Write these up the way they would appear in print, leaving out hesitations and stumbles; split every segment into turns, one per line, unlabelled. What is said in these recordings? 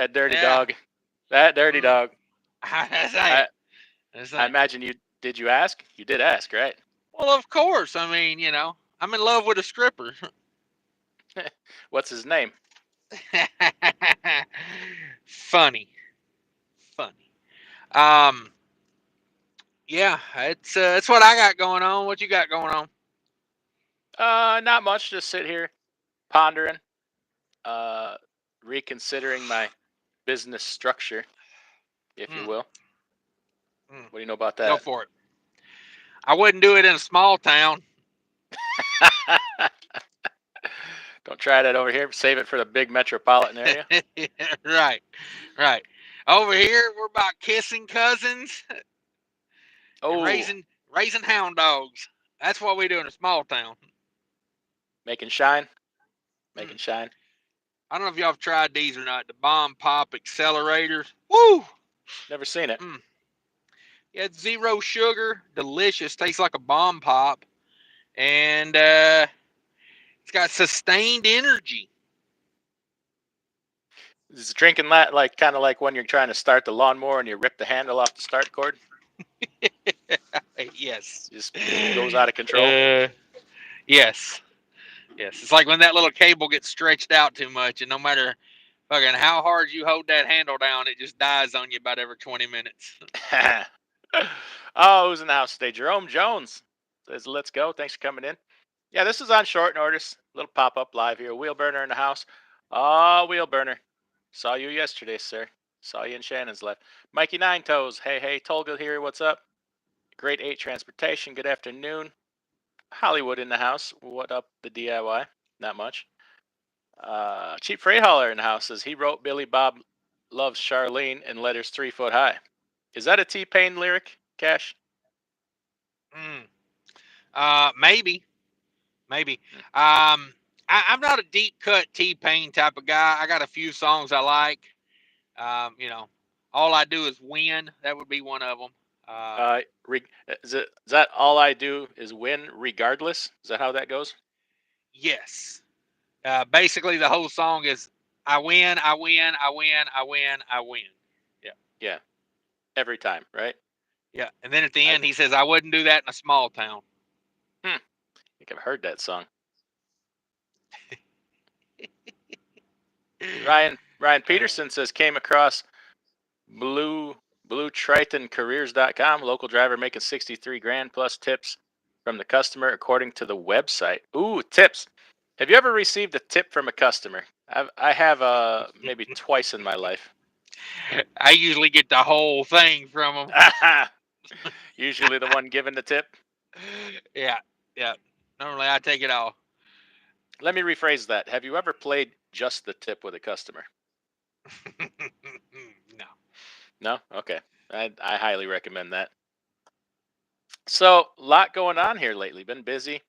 That dirty
Yeah.
dog. That dirty
Mm.
dog.
That's
I
right. That's
I
right.
imagine you did. You ask? You did ask, right?
Well, of course. I mean, I'm in love with a stripper.
What's his name?
Funny, funny. Um, yeah, it's what I got going on. What you got going on?
Not much. Just sit here pondering, uh, reconsidering my business structure, if you
Mm,
will.
mm,
What do you know about
go
that?
for it. I wouldn't do it in a small town.
Don't try that over here. Save it for the big metropolitan area.
Right, right. Over here, we're about kissing cousins and
Oh,
raising hound dogs. That's what we do in a small town.
making shine, making
Mm.
shine.
I don't know if y'all have tried these or not. The bomb pop accelerators. Woo!
Never seen it.
Mm. Yeah, it's zero sugar, delicious, tastes like a bomb pop, and it's got sustained energy.
Is drinking that like kind of like when you're trying to start the lawnmower and you rip the handle off the start cord?
Yes.
Just goes out of control.
Uh, yes. Yes. It's like when that little cable gets stretched out too much, and no matter fucking how hard you hold that handle down, it just dies on you about every 20 minutes.
Oh, who's in the house today? Jerome Jones says, "Let's go." Thanks for coming in. Yeah, this is on short notice. Little pop up live here. Wheel burner in the house. Oh, wheel burner. Saw you yesterday, sir. Saw you in Shannon's left. Mikey Nine Toes. Hey, hey, Tolga here. What's up? Great 8 Transportation. Good afternoon. Hollywood in the house. What up, the DIY? Not much. Cheap Freight Hauler in the house says he wrote Billy Bob loves Charlene in letters 3 foot high. Is that a T-Pain lyric, Cash?
Mm. Maybe. Maybe.
Hmm.
I'm not a deep cut T Pain type of guy. I got a few songs I like. You know, all I do is win. That would be one of them.
Uh, is that all I do is win regardless? Is that how that goes?
Yes. Basically, the whole song is I win, I win, I win, I win, I win. Yeah.
Yeah, every time, right?
Yeah. And then at the
I
end, he says, I wouldn't do that in a small town.
think I've heard that song. Ryan Peterson says came across Blue Triton Careers.com. Local driver making 63 grand plus tips from the customer according to the website. Ooh, tips. Have you ever received a tip from a customer? I have maybe twice in my life.
I usually get the whole thing from him.
Usually the one giving the tip.
Yeah. Yeah. Normally, I take it all.
Let me rephrase that. Have you ever played just the tip with a customer?
No.
No? Okay. I highly recommend that. So, a lot going on here lately. Been busy.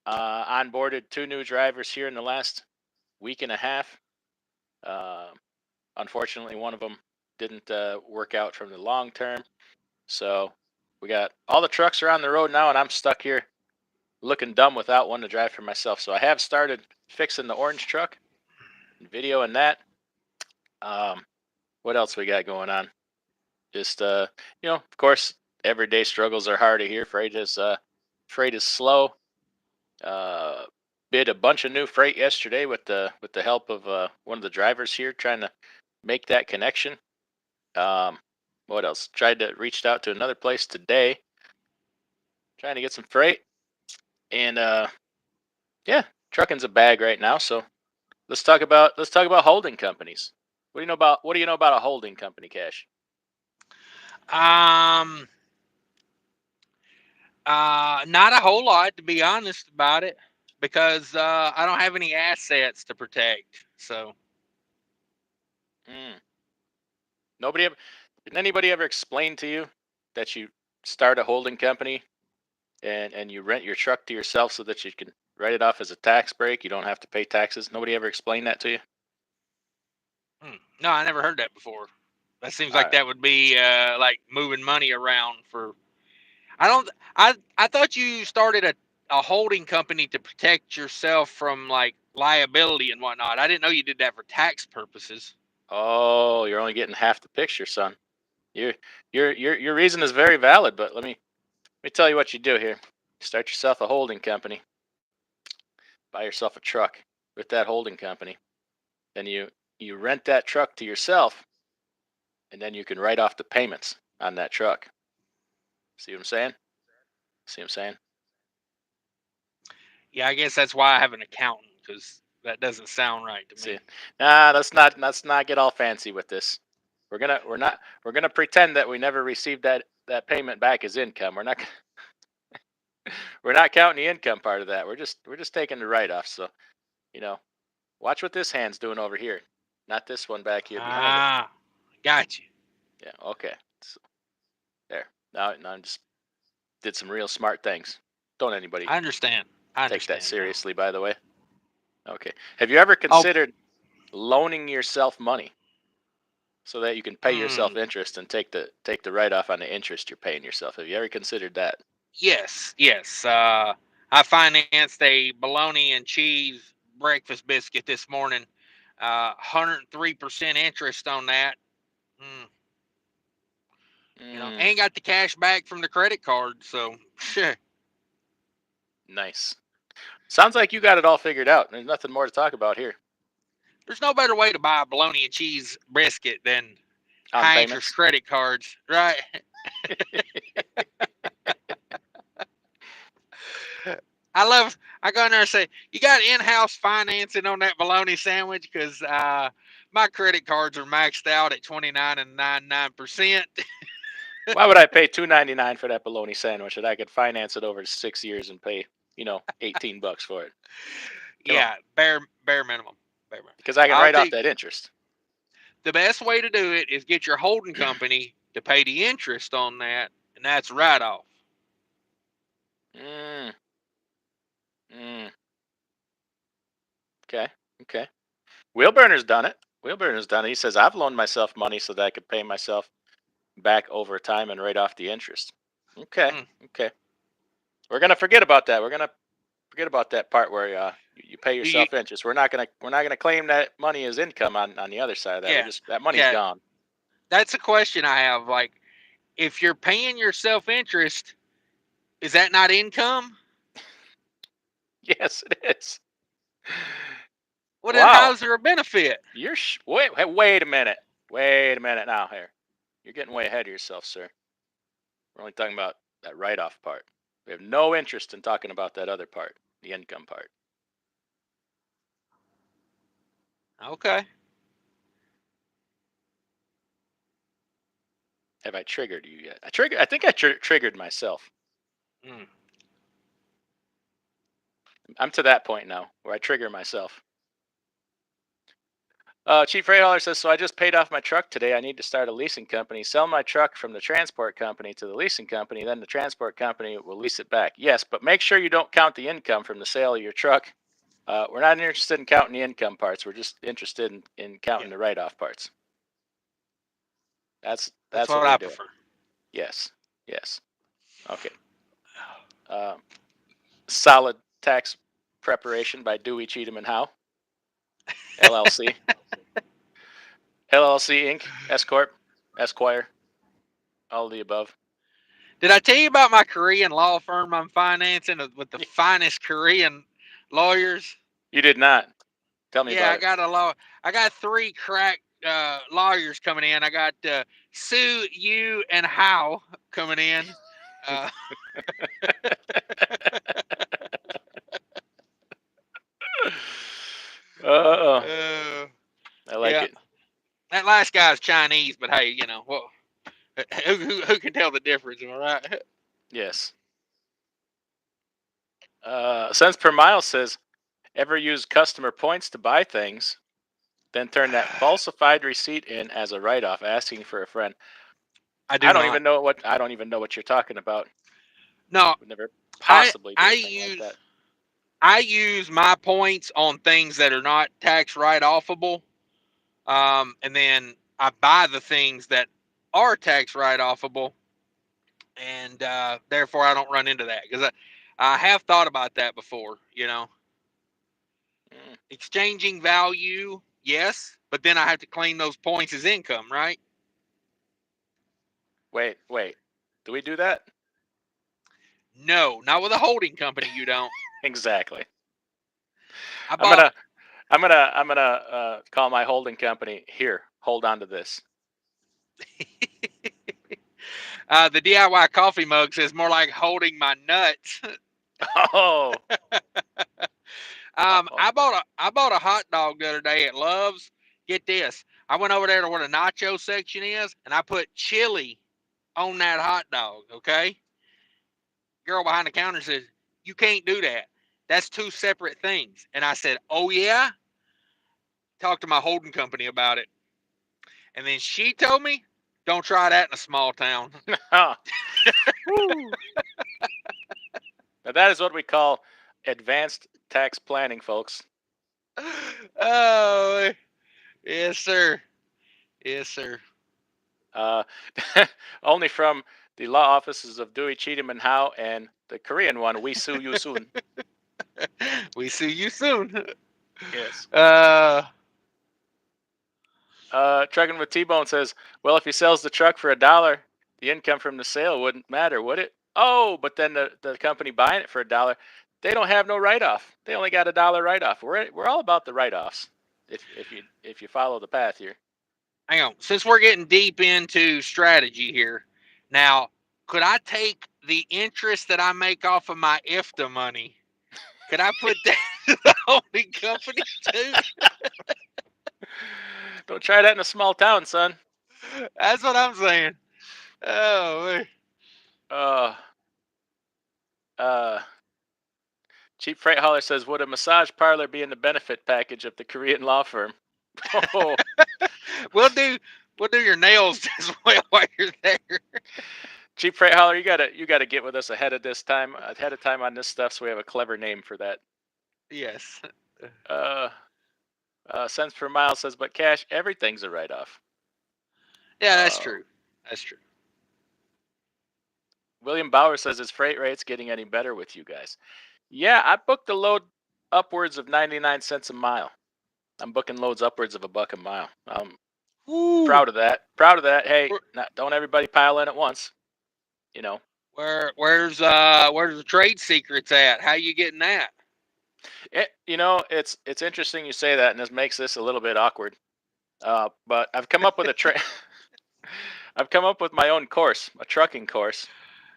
Onboarded 2 new drivers here in the last week and a half. Uh, Unfortunately, one of them didn't work out from the long term. So, we got all the trucks are on the road now, and I'm stuck here looking dumb without one to drive for myself. So, I have started fixing the orange truck and videoing that. Um, what else we got going on? Just of course, everyday struggles are harder here. Freight is slow. Uh, Bid a bunch of new freight yesterday with the help of one of the drivers here, trying to make that connection. Um, what else? Tried to reached out to another place today, trying to get some freight, and yeah, trucking's a bag right now. So let's talk about holding companies. What do you know about a holding company, Cash?
Um, not a whole lot, to be honest about it, because I don't have any assets to protect. So,
Mm. Nobody ever Did anybody ever explain to you that you start a holding company and you rent your truck to yourself so that you can write it off as a tax break? You don't have to pay taxes. Nobody ever explained that to you?
no, I never heard that before. That seems
All
like
right.
that would be like moving money around for. I don't. I thought you started a holding company to protect yourself from like liability and whatnot. I didn't know you did that for tax purposes.
Oh, you're only getting half the picture, son. Your reason is very valid, but let me tell you what you do here. Start yourself a holding company. Buy yourself a truck with that holding company. Then you rent that truck to yourself, and then you can write off the payments on that truck. See what I'm saying? See what I'm saying?
Yeah, I guess that's why I have an accountant, because that doesn't sound right to
See,
me.
nah, let's not get all fancy with this. We're gonna pretend that we never received that payment back as income. We're not counting the income part of that. We're just taking the write off. So you know, watch what this hand's doing over here, not this one back here behind it.
Ah, got you.
Yeah, okay. So, there. Now I just did some real smart things. Don't anybody
I understand. I
take that
understand now.
seriously, by the way. Okay. Have you ever
Oh,
considered loaning yourself money so that you can pay yourself
mm,
interest and take the write off on the interest you're paying yourself? Have you ever considered that?
yes, yes. I financed a bologna and cheese breakfast biscuit this morning. 103% interest on that. Mm,
Mm,
and got the cash back from the credit card. So,
nice. Sounds like you got it all figured out. There's nothing more to talk about here
there's no better way to buy a bologna and cheese brisket than
on
high interest
payments.
credit cards, right? I go in there and say, you got in-house financing on that bologna sandwich? Because my credit cards are maxed out at 29.99%.
Why would I pay $2.99 for that bologna sandwich that I could finance it over 6 years and pay, $18 for it? Come on,
Yeah, bare minimum. Bare minimum.
because I can
I'll
write
tell
off
you,
that interest.
the best way to do it is get your holding company to pay the interest on that, and that's write off.
Mm, mm, okay, okay. Wheelburner's done it. Wheelburner's done it. He says I've loaned myself money so that I could pay myself back over time and write off the interest. Okay,
Mm.
okay. We're gonna forget about that. We're gonna forget about that part where you pay
You,
yourself interest. We're not gonna claim that money as income on the other side of that. We're
yeah,
just that money's
yeah.
gone.
That's a question I have. Like, if you're paying yourself interest, is that not income?
Yes, it is.
Well, then
Wow.
how's there a benefit?
Wait a minute. Wait a minute now here. You're getting way ahead of yourself, sir. We're only talking about that write-off part. We have no interest in talking about that other part, the income part.
Okay.
Have I triggered you yet? I think I triggered myself.
Mm.
I'm to that point now where I trigger myself. Chief Freight Hauler says, so I just paid off my truck today. I need to start a leasing company, sell my truck from the transport company to the leasing company. Then the transport company will lease it back. Yes, but make sure you don't count the income from the sale of your truck. We're not interested in counting the income parts. We're just interested in
Yeah,
counting the write-off parts. That's
that's
that's
what
what we're
I
doing.
prefer.
Yes, yes. Okay. Um, Solid tax preparation by Dewey Cheatham and Howe, LLC, LLC Inc. S corp, Esquire, all of the above.
Did I tell you about my Korean law firm I'm financing with the
Y-
finest Korean lawyers?
You did not tell me
Yeah,
about
I
it.
got a law. I got three crack lawyers coming in. I got Sue, you, and How coming in. Uh,
Oh,
uh,
I like
yeah,
it.
that last guy's Chinese, but hey, well, who can tell the difference? Am I right?
Yes. Cents per mile says, ever use customer points to buy things, then turn that falsified receipt in as a write-off, asking for a friend.
I
I
do
don't
not.
even know what you're talking about.
No,
Would never
I
possibly do
I
anything like
use
that.
I use my points on things that are not tax write offable, and then I buy the things that are tax write offable, and therefore I don't run into that because I have thought about that before.
Mm,
Exchanging value. Yes, but then I have to claim those points as income, right?
Wait. Do we do that?
No, not with a holding company. You don't.
Exactly.
I
I'm
bought
gonna call my holding company. Here, hold on to this.
the DIY coffee mug says more like holding my nuts.
Oh.
I bought a hot dog the other day at Love's. Get this. I went over there to where the nacho section is, and I put chili on that hot dog. Okay. Girl behind the counter says, "You can't do that. That's two separate things." And I said, "Oh yeah." Talked to my holding company about it, and then she told me, "Don't try that in a small town."
Woo. Now that is what we call advanced tax planning, folks.
Oh, yes, sir. Yes, sir.
Uh, only from the law offices of Dewey, Cheatham, and Howe, and the Korean one, we sue you soon.
We see you soon.
Yes.
Uh,
Trucking with T-Bone says, well, if he sells the truck for $1, the income from the sale wouldn't matter, would it? Oh, but then the company buying it for $1, they don't have no write-off. They only got $1 write-off. We're all about the write-offs. If you follow the path here.
hang on. Since we're getting deep into strategy here, now could I take the interest that I make off of my IFTA money? Could I put that to the holding company too?
Don't try that in a small town, son.
That's what I'm saying. Oh, man.
Uh, uh, Cheap Freight Hauler says, would a massage parlor be in the benefit package of the Korean law firm? Oh,
we'll do your nails as well while you're there.
Cheap Freight Hauler, you gotta get with us ahead of time on this stuff, so we have a clever name for that.
Yes.
Uh, Cents per mile says, but cash, everything's a write-off.
Yeah, that's true. That's true.
William Bauer says, is freight rates getting any better with you guys? Yeah, I booked a load upwards of 99 cents a mile. I'm booking loads upwards of $1 a mile.
Ooh.
Proud of that. Proud of that. Hey, don't everybody pile in at once. You know.
Where's the trade secrets at? How you getting that?
It's interesting you say that, and this makes this a little bit awkward. But I've come up with I've come up with my own course, a trucking course.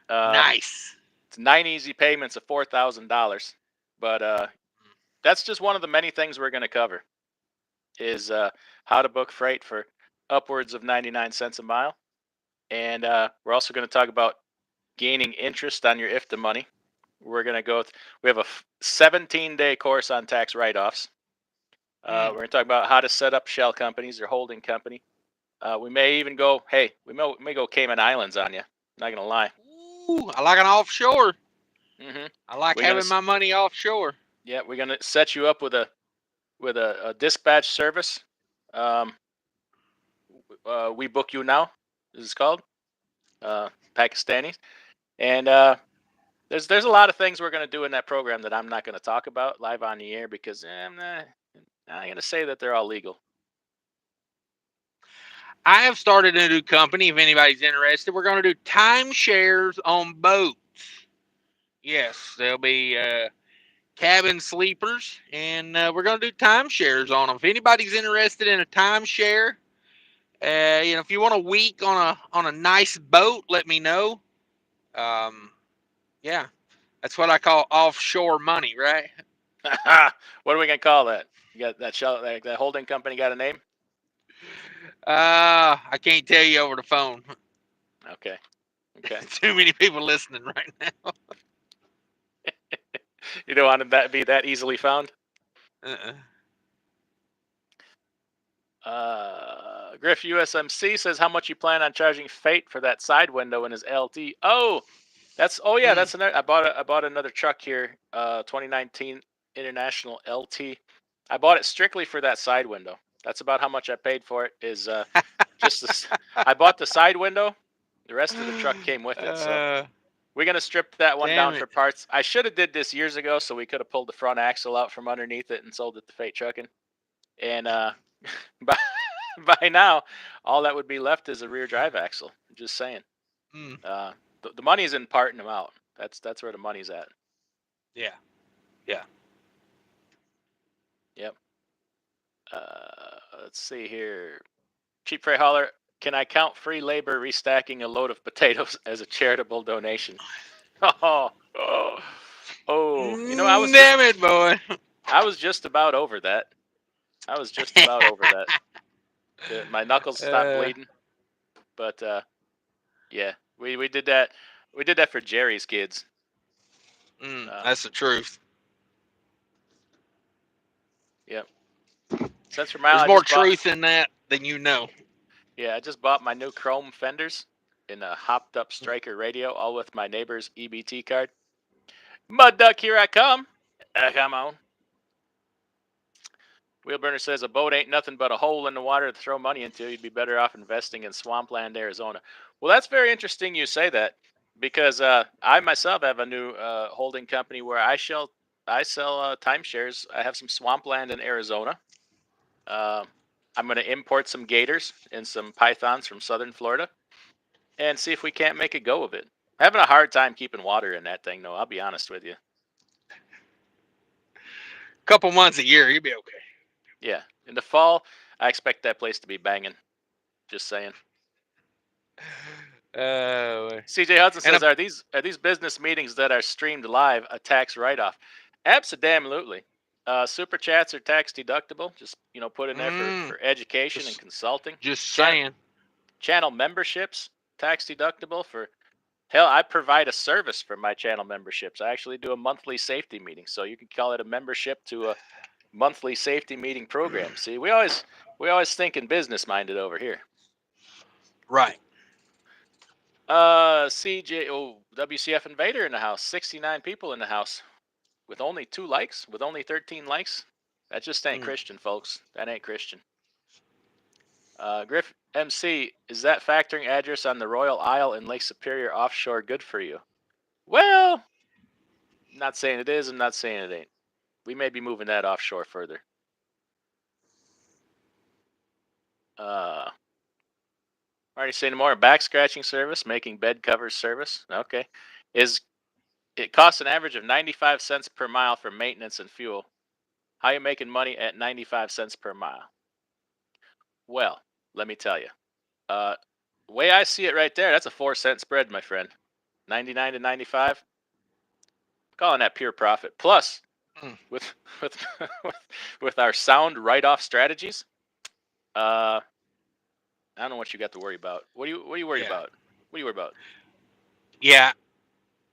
Nice.
It's 9 easy payments of $4,000. But that's just one of the many things we're going to cover. Is how to book freight for upwards of 99 cents a mile, and we're also going to talk about gaining interest on your IFTA money. We're going to we have a 17-day course on tax write-offs. We're going to talk about how to set up shell companies or holding company. We may even go, we may go Cayman Islands on you. Not going to lie.
Ooh, I like an offshore.
Mm-hmm.
I like having my money offshore.
Yeah, we're going to set you up with a dispatch service. We book you now. This is called Pakistanis, and there's a lot of things we're going to do in that program that I'm not going to talk about live on the air because I'm not going to say that they're all legal.
I have started a new company. If anybody's interested, we're going to do timeshares on boats. Yes, there'll be cabin sleepers, and we're going to do timeshares on them. If anybody's interested in a timeshare, if you want a week on a nice boat, let me know. Yeah, that's what I call offshore money, right?
What are we going to call that? You got that shell, that holding company got a name?
I can't tell you over the phone.
Okay.
Too many people listening right now.
You don't want to be that easily found? Griff USMC says, how much you plan on charging Fate for that side window in his LT? That's another. I bought another truck here, 2019 International LT. I bought it strictly for that side window. That's about how much I paid for it. Is I bought the side window. The rest of the truck came with it. So we're gonna strip that one down for parts. I should have did this years ago, so we could have pulled the front axle out from underneath it and sold it to Fate Trucking. And by by now, all that would be left is a rear drive axle. I'm just saying.
Mm,
The money's in parting them out. That's where the money's at.
yeah, yeah.
Yep. Let's see here. Cheap freight hauler. Can I count free labor restacking a load of potatoes as a charitable donation? Oh, oh, oh. You know,
Damn it, boy.
I was just about over that. I was just about over that. My knuckles stopped
uh,
bleeding, but yeah, we did that. We did that for Jerry's kids.
that's the truth.
Yep. Cents per mile.
There's
I
more
just bought.
truth in that than you know.
Yeah, I just bought my new chrome fenders in a hopped up striker radio, all with my neighbor's EBT card. Mud duck, here I come. Come on. Wheelburner says a boat ain't nothing but a hole in the water to throw money into. You'd be better off investing in swampland, Arizona. Well, that's very interesting you say that, because I myself have a new holding company where I sell timeshares. I have some swampland in Arizona. Uh, I'm going to import some gators and some pythons from southern Florida and see if we can't make a go of it. Having a hard time keeping water in that thing, though. I'll be honest with you.
Couple months a year, you'll be okay.
Yeah, in the fall, I expect that place to be banging. Just saying. CJ Hudson
And
says, "Are these business meetings that are streamed live a tax write-off?" Absolutely. Super chats are tax deductible. Just put in there for education and
just,
consulting.
just
Chat,
saying.
channel memberships tax deductible for. Hell, I provide a service for my channel memberships. I actually do a monthly safety meeting, so you can call it a membership to a monthly safety meeting program. See, we always think in business minded over here.
Right.
WCF Invader in the house. 69 people in the house with only 2 likes, with only 13 likes. That just ain't Christian, folks. That ain't Christian. Griff MC, is that factoring address on the Royal Isle in Lake Superior offshore good for you? Well, I'm not saying it is. I'm not saying it ain't. We may be moving that offshore further. Already saying more. Back scratching service, making bed covers service. Okay. It costs an average of 95 cents per mile for maintenance and fuel. How you making money at 95 cents per mile? Well, let me tell you. Uh, way I see it right there, that's a 4-cent spread, my friend. 99 to 95. I'm calling that pure profit. Plus, with with with our sound write-off strategies, I don't know what you got to worry about. What are you worried about? What are you worried about?
Yeah.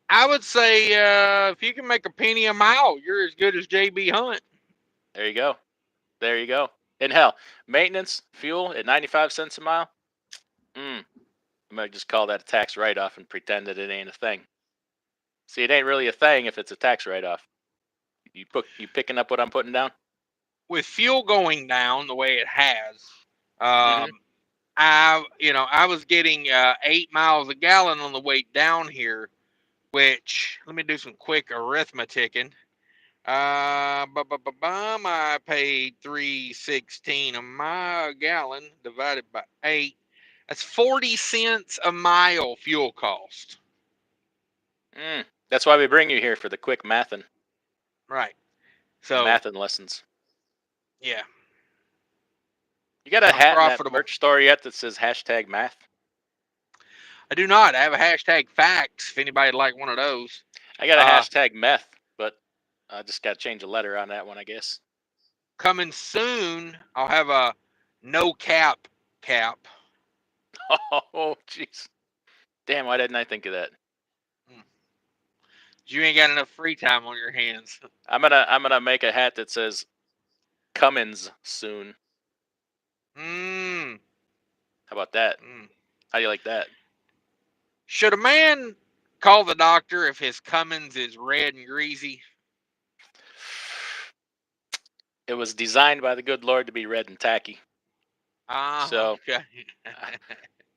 I would say if you can make a penny a mile, you're as good as JB Hunt.
There you go. There you go. And hell, maintenance, fuel at 95 cents a mile. I might just call that a tax write-off and pretend that it ain't a thing. See, it ain't really a thing if it's a tax write-off. You picking up what I'm putting down?
With fuel going down the way it has,
Mm-hmm.
I was getting 8 miles a gallon on the way down here, which let me do some quick arithmeticing. I paid $3.16 a gallon divided by 8. That's 40 cents a mile fuel cost.
That's why we bring you here for the quick mathin'.
Right.
The
So
mathin' lessons.
yeah,
You got a
I'm
hat in that
profitable.
merch store yet that says #math?
I do not. I have a hashtag facts if anybody'd like one of those.
I got a #meth, but I just got to change a letter on that one, I guess.
Coming soon, I'll have a no cap.
Oh, jeez. Damn, why didn't I think of that?
You ain't got enough free time on your hands.
I'm gonna make a hat that says Cummins soon.
Mm.
How about that? How do you like that?
Should a man call the doctor if his Cummins is red and greasy?
It was designed by the good Lord to be red and tacky. So
Okay.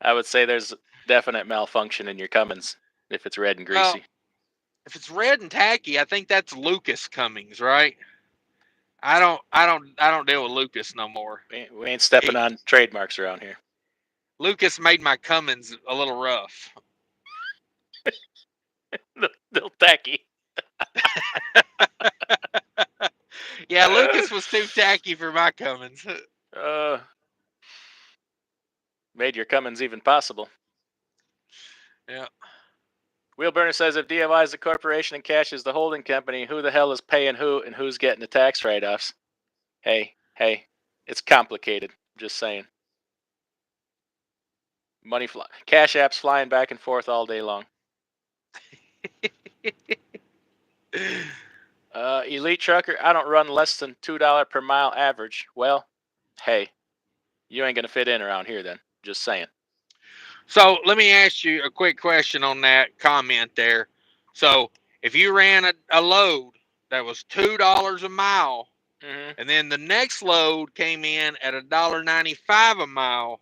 I would say there's definite malfunction in your Cummins if it's red and
Well,
greasy.
if it's red and tacky, I think that's Lucas Cummings, right? I don't deal with Lucas no more.
We ain't stepping
He,
on trademarks around here.
Lucas made my Cummins a little rough.
Little tacky.
Yeah, Lucas was too tacky for my Cummins.
uh, Made your Cummins even possible.
Yeah.
Wheelburner says if DMI is the corporation and cash is the holding company, who the hell is paying who and who's getting the tax write-offs? Hey, it's complicated. I'm just saying. Cash apps flying back and forth all day long. Elite trucker, I don't run less than $2 per mile average. Well, hey, you ain't gonna fit in around here then. Just saying.
So let me ask you a quick question on that comment there. So if you ran a load that was $2 a mile,
Mm-hmm.
and then the next load came in at $1.95 a mile,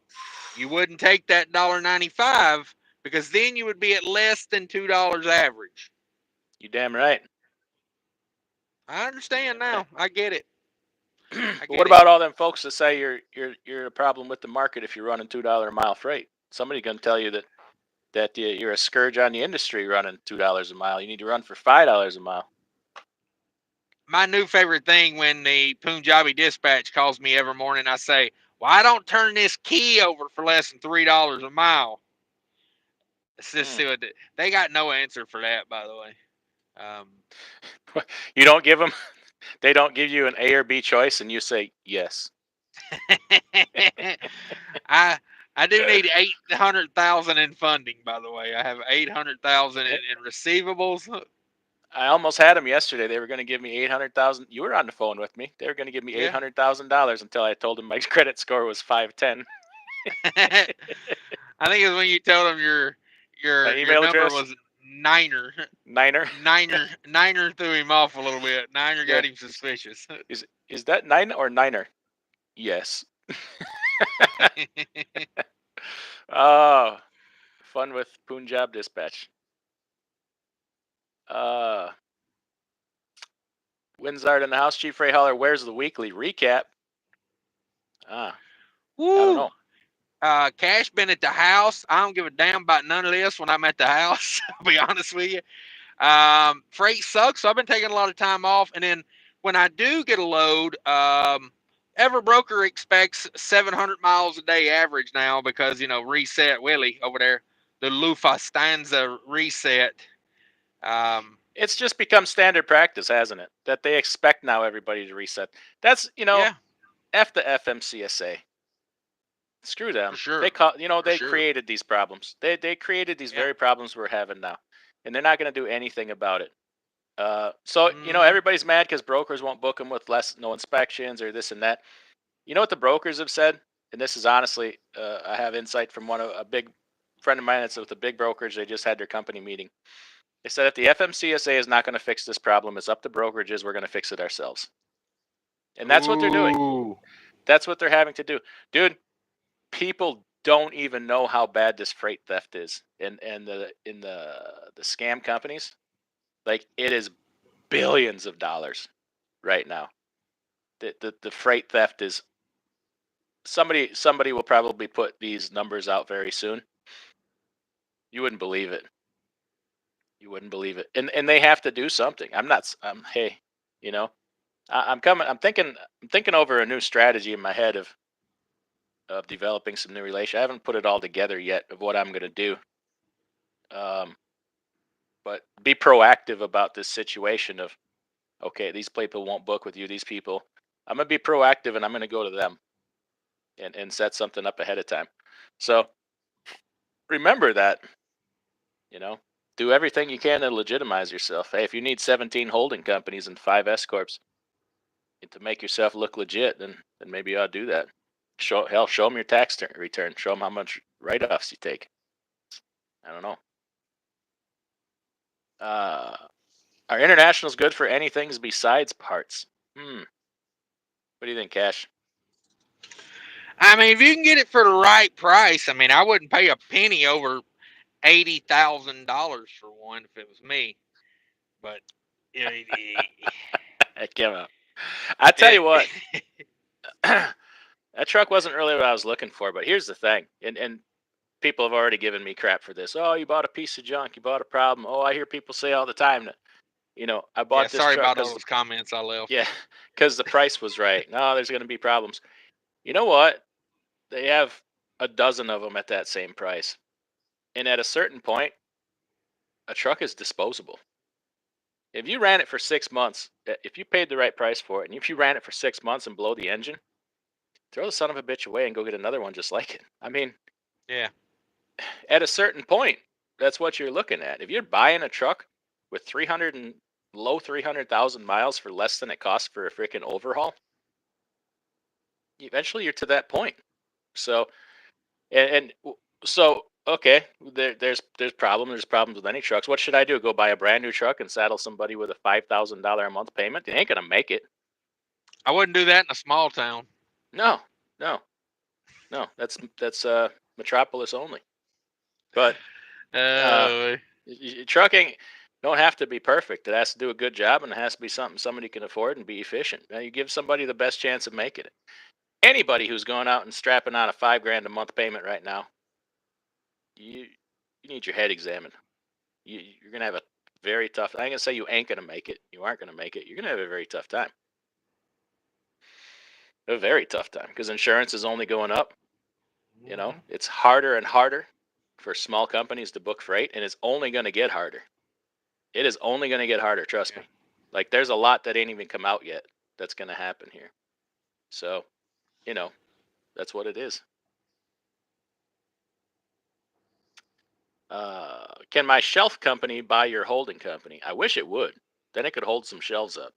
you wouldn't take that $1.95 because then you would be at less than $2 average.
You damn right.
I understand now. I get it. I
But what
get it.
about all them folks that say you're a problem with the market if you're running $2 a mile freight? Somebody gonna tell you that you're a scourge on the industry running $2 a mile. You need to run for $5 a mile.
My new favorite thing when the Punjabi dispatch calls me every morning, I say, "Well, I don't turn this key over for less than $3 a mile." Let's just see what they got. No answer for that, by the way.
You don't give them. They don't give you an A or B choice, and you say yes.
I I do need 800,000 in funding. By the way, I have 800,000 in receivables.
I almost had them yesterday. They were going to give me 800,000. You were on the phone with me. They were going to give me
Yeah.
$800,000 until I told them my credit score was 510.
I think it was when you told them your
My
your
email
number
address,
was Niner.
Niner.
Niner threw him off a little bit. Niner
Yeah.
got him suspicious.
Is that Nine or Niner? Yes. Oh, fun with Punjab Dispatch. Uh, Winzard in the house. Chief Ray Holler. Where's the weekly recap? I don't
Woo!
know.
Cash been at the house. I don't give a damn about none of this when I'm at the house. I'll be honest with you. Freight sucks, so I've been taking a lot of time off. And then when I do get a load, every broker expects 700 miles a day average now because, reset Willie over there, the Lufthansa reset.
It's just become standard practice, hasn't it? That they expect now everybody to reset. That's
Yeah,
F the FMCSA. Screw them.
for sure.
They
For
they
sure.
created these problems. They created these
Yeah.
very problems we're having now, and they're not going to do anything about it. So
Mm-hmm.
everybody's mad because brokers won't book them with no inspections or this and that. You know what the brokers have said, and this is honestly, I have insight from a big friend of mine that's with a big brokerage. They just had their company meeting. They said if the FMCSA is not going to fix this problem, it's up to brokerages. We're going to fix it ourselves, and that's what they're doing.
Ooh.
That's what they're having to do, dude. People don't even know how bad this freight theft is, and the scam companies. Like it is billions of dollars right now. The freight theft is somebody will probably put these numbers out very soon. You wouldn't believe it. You wouldn't believe it. And they have to do something. I'm not. Hey, you know, I'm coming. I'm thinking over a new strategy in my head of developing some new relation. I haven't put it all together yet of what I'm going to do. Um, but be proactive about this situation of okay, these people won't book with you. These people, I'm gonna be proactive and I'm gonna go to them and set something up ahead of time. So remember that, you know, do everything you can to legitimize yourself. Hey, if you need 17 holding companies and 5 S corps to make yourself look legit, then maybe you ought to do that. Show them your tax return. Show them how much write-offs you take. I don't know. Are internationals good for anything besides parts? What do you think, Cash?
I mean, if you can get it for the right price, I mean, I wouldn't pay a penny over $80,000 for one if it was me. But you know,
Heck yeah. I tell
Eh,
you what, that truck wasn't really what I was looking for. But here's the thing, and people have already given me crap for this. Oh, you bought a piece of junk. You bought a problem. Oh, I hear people say all the time that, I
yeah,
bought this
sorry
truck
about all
because
those comments I left.
yeah, because the price was right. No, there's going to be problems. You know what? They have a dozen of them at that same price, and at a certain point, a truck is disposable. If you ran it for 6 months, if you paid the right price for it, and if you ran it for 6 months and blow the engine, throw the son of a bitch away and go get another one just like it. I mean,
Yeah,
at a certain point, that's what you're looking at. If you're buying a truck with 300 and low 300,000 miles for less than it costs for a freaking overhaul, eventually you're to that point. So, so okay, there's problem. There's problems with any trucks. What should I do? Go buy a brand new truck and saddle somebody with a $5,000 a month payment? They ain't gonna make it.
I wouldn't do that in a small town.
No, no, no. That's metropolis only. But uh,
Uh,
trucking don't have to be perfect. It has to do a good job, and it has to be something somebody can afford and be efficient. Now, you give somebody the best chance of making it. Anybody who's going out and strapping on a $5,000 a month payment right now, you you need your head examined. You're gonna have a very tough. I ain't gonna say you ain't gonna make it. You aren't gonna make it. You're gonna have a very tough time. A very tough time because insurance is only going up.
mhm,
It's harder and harder for small companies to book freight, and it's only going to get harder. It is only going to get harder, trust
yeah.
me. Like there's a lot that ain't even come out yet that's going to happen here. So, you know, that's what it is. Can my shelf company buy your holding company? I wish it would. Then it could hold some shelves up.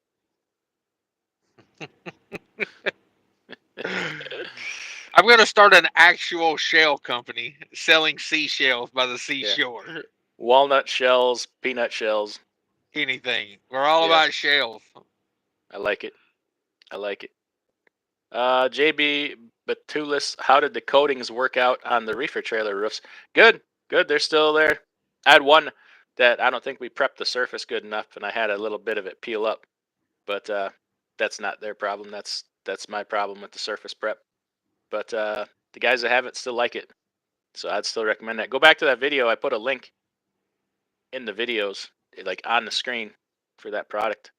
I'm gonna start an actual shell company selling seashells by the
Yeah.
seashore.
Walnut shells, peanut shells.
Anything. We're all
Yeah.
about shells.
I like it. I like it. JB Batulis, how did the coatings work out on the reefer trailer roofs? Good, good. They're still there. I had one that I don't think we prepped the surface good enough, and I had a little bit of it peel up. But that's not their problem. That's my problem with the surface prep. But the guys that have it still like it, so I'd still recommend that. Go back to that video. I put a link in the videos, like on the screen, for that product.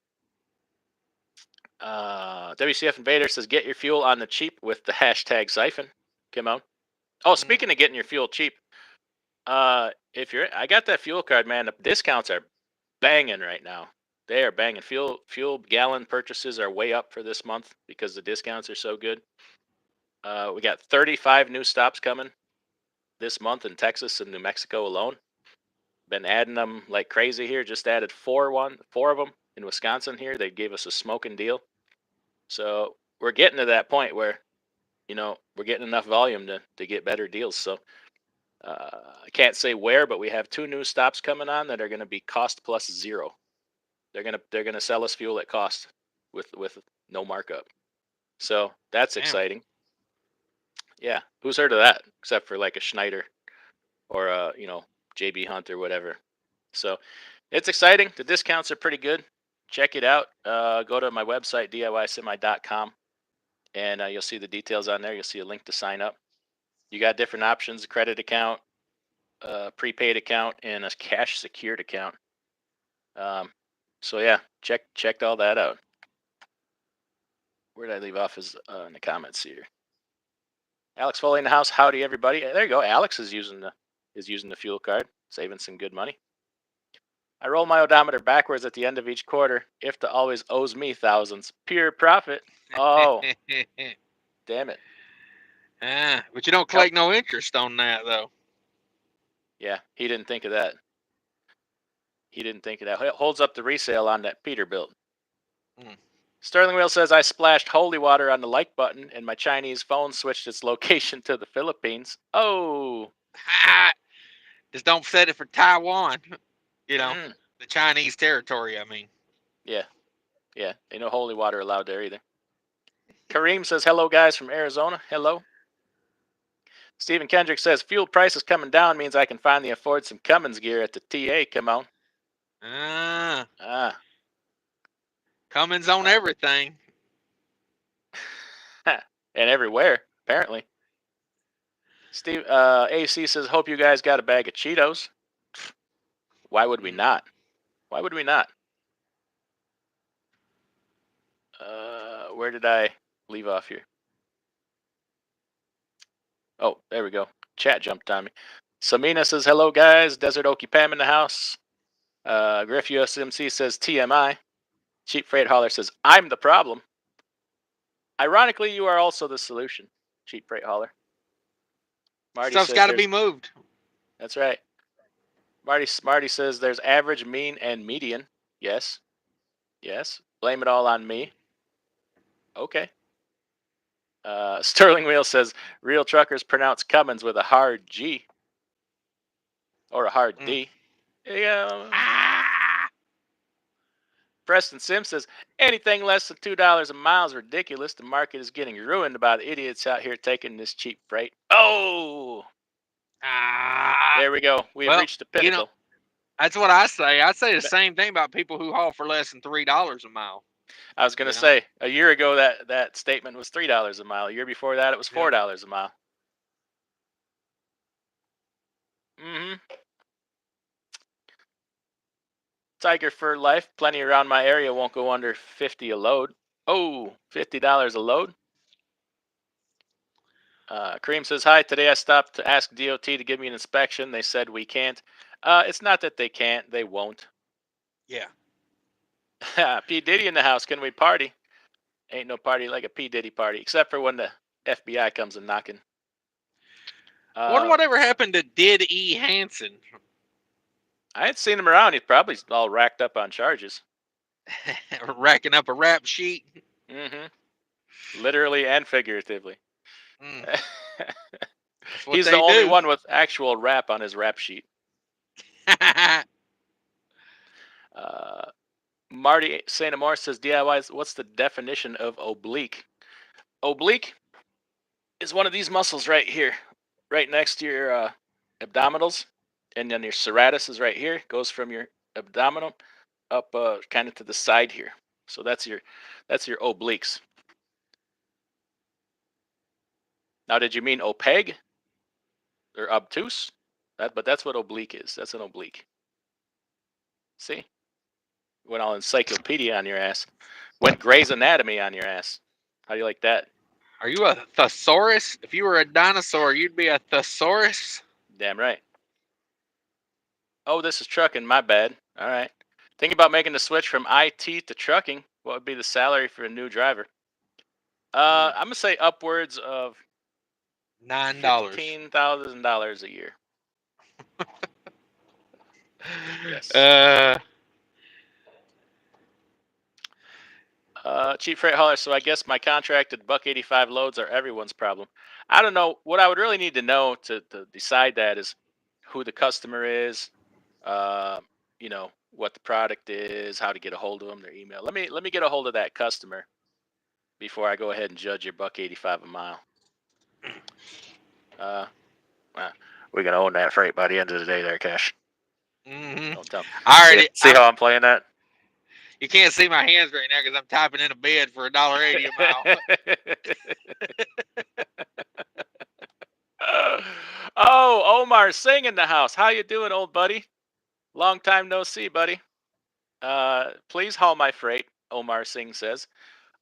WCF Invader says, get your fuel on the cheap with the hashtag siphon. Come on. Oh,
Mm,
speaking of getting your fuel cheap, if you're, I got that fuel card, man. The discounts are banging right now. They are banging. Fuel gallon purchases are way up for this month because the discounts are so good. We got 35 new stops coming this month in Texas and New Mexico alone. Been adding them like crazy here. Just added four of them in Wisconsin here. They gave us a smoking deal. So we're getting to that point where we're getting enough volume to get better deals. So I can't say where, but we have two new stops coming on that are going to be cost plus zero. They're gonna sell us fuel at cost with no markup. So that's
damn.
exciting. Yeah, who's heard of that except for like a Schneider or a JB Hunt or whatever. So it's exciting. The discounts are pretty good. Check it out. Go to my website diysemi.com and you'll see the details on there. You'll see a link to sign up. You got different options: a credit account, a prepaid account, and a cash secured account. Um, so yeah, checked all that out. Where did I leave off? Is in the comments here. Alex Foley in the house. Howdy, everybody. There you go. Alex is using the fuel card, saving some good money. I roll my odometer backwards at the end of each quarter. IFTA always owes me thousands. Pure profit. Oh, damn it.
But you don't
Yep.
collect no interest on that though.
Yeah, he didn't think of that. He didn't think of that. Holds up the resale on that Peterbilt.
Mm.
Sterling Wheel says, I splashed holy water on the like button and my Chinese phone switched its location to the Philippines. Oh.
Just don't set it for Taiwan. You know,
Mm.
the Chinese territory. I mean,
Yeah. Yeah. Ain't no holy water allowed there either. Kareem says, hello, guys from Arizona. Hello. Stephen Kendrick says, fuel prices coming down means I can finally afford some Cummins gear at the TA. Come on.
uh,
Ah.
Cummins on
Uh,
everything.
and everywhere apparently. Steve AC says, "Hope you guys got a bag of Cheetos." Why would we not? Why would we not? Where did I leave off here? Oh, there we go. Chat jumped on me. Samina says, "Hello guys, Desert Okie Pam in the house." Griff USMC says, "TMI." Cheap Freight Hauler says, "I'm the problem." Ironically, you are also the solution, Cheap Freight Hauler. Marty
Stuff's
says
got to
there's.
be moved.
That's right. Marty says there's average, mean, and median. Yes. Yes. Blame it all on me. Okay. Sterling Wheel says real truckers pronounce Cummins with a hard G or a hard D. Yeah.
Ah!
Preston Sims says anything less than $2 a mile is ridiculous. The market is getting ruined by the idiots out here taking this cheap freight. Oh, there we go. We have
Well,
reached the pinnacle.
that's what I say. I say the same thing about people who haul for less than $3 a mile.
I was going to say a year ago that statement was $3 a mile. A year before that, it was $4 a mile. Mm-hmm. Tiger for life. Plenty around my area won't go under 50 a load. Oh, $50 a load. Kareem says, "Hi, today I stopped to ask DOT to give me an inspection. They said we can't." It's not that they can't, they won't.
Yeah.
P. Diddy in the house. Can we party? Ain't no party like a P. Diddy party, except for when the FBI comes and knocking.
Wonder whatever happened to Did E. Hansen?
I ain't seen him around. He's probably all racked up on charges.
Racking up a rap sheet.
Mm-hmm. Literally and figuratively. He's the
they
only
do.
one with actual rap on his rap sheet. Marty St. Amor says, DIYs, what's the definition of oblique? Oblique is one of these muscles right here, right next to your abdominals. And then your serratus is right here. It goes from your abdominal up kind of to the side here. So that's your obliques. Now, did you mean opaque or obtuse? But that's what oblique is. That's an oblique. See? Went all encyclopedia on your ass. Went Grey's Anatomy on your ass. How do you like that?
Are you a thesaurus? If you were a dinosaur, you'd be a thesaurus?
Damn right. Oh, this is trucking. My bad. All right. Think about making the switch from IT to trucking. What would be the salary for a new driver? I'm gonna say upwards of
$9.
$15,000 a year. Yes. Cheap freight hauler. So I guess my contracted $1.85 loads are everyone's problem. I don't know. What I would really need to know to decide that is who the customer is, what the product is, how to get a hold of them, their email. Let me get a hold of that customer before I go ahead and judge your $1.85 a mile. We're gonna own that freight by the end of the day, there, Cash.
Mm-hmm.
Don't tell me.
Alrighty.
See how I'm playing that?
You can't see my hands right now because I'm typing in a bid for $1.80 a mile.
Oh, Omar Singh in the house. How you doing, old buddy? Long time no see, buddy. Please haul my freight, Omar Singh says.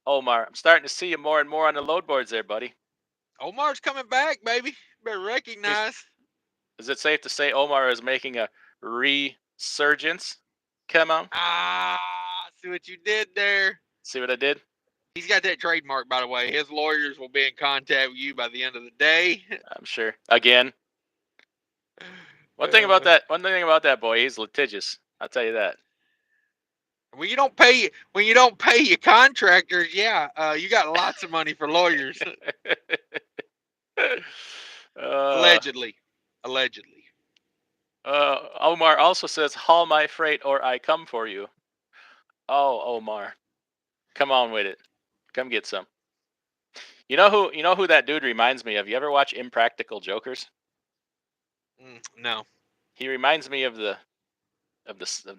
Omar, I'm starting to see you more and more on the load boards there, buddy.
Omar's coming back, baby. Better recognize.
Is it safe to say Omar is making a resurgence? Come on.
See what you did there.
See what I did?
He's got that trademark, by the way. His lawyers will be in contact with you by the end of the day.
I'm sure. Again. One thing about that boy, he's litigious. I'll tell you that.
When you don't pay your contractors, you got lots of money for lawyers. Allegedly.
Omar also says, haul my freight or I come for you. Oh, Omar. Come on with it. Come get some. You know who that dude reminds me of? You ever watch Impractical Jokers?
No.
He reminds me of the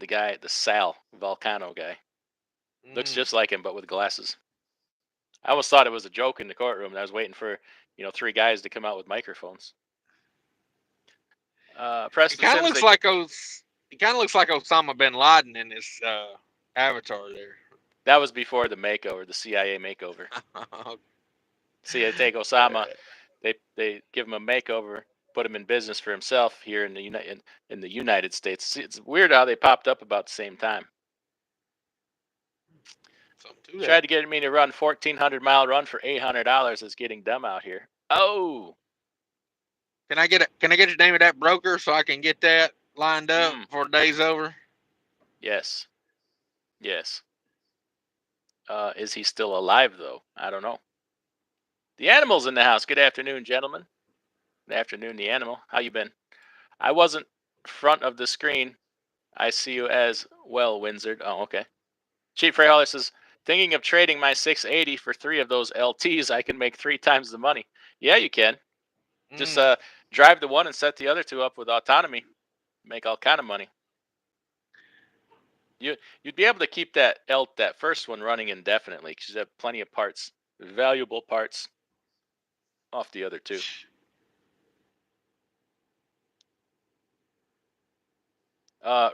guy, the Sal Volcano guy. Looks just like him, but with glasses. I almost thought it was a joke in the courtroom. And I was waiting for 3 guys to come out with microphones.
It
Preston
kind of
Sims,
looks like Osama bin Laden in this avatar there.
that was before the makeover, the CIA makeover. See, they take Osama, they give him a makeover, put him in business for himself here in the United States. See, it's weird how they popped up about the same time. Tried to get me to run 1,400-mile run for $800. Is getting dumb out here. Oh,
Can I get the name of that broker so I can get that lined up before the day's over?
yes, yes. Is he still alive though? I don't know. The animal's in the house. Good afternoon, gentlemen. Good afternoon, the animal. How you been? I wasn't front of the screen. I see you as well, Windsor. Oh, okay. Cheap Frey Hauler says, thinking of trading my 680 for 3 of those LTs, I can make 3 times the money. Yeah, you can. Just drive the one and set the other 2 up with autonomy. Make all kind of money. You'd be able to keep that first one running indefinitely because you have plenty of parts, valuable parts, off the other 2.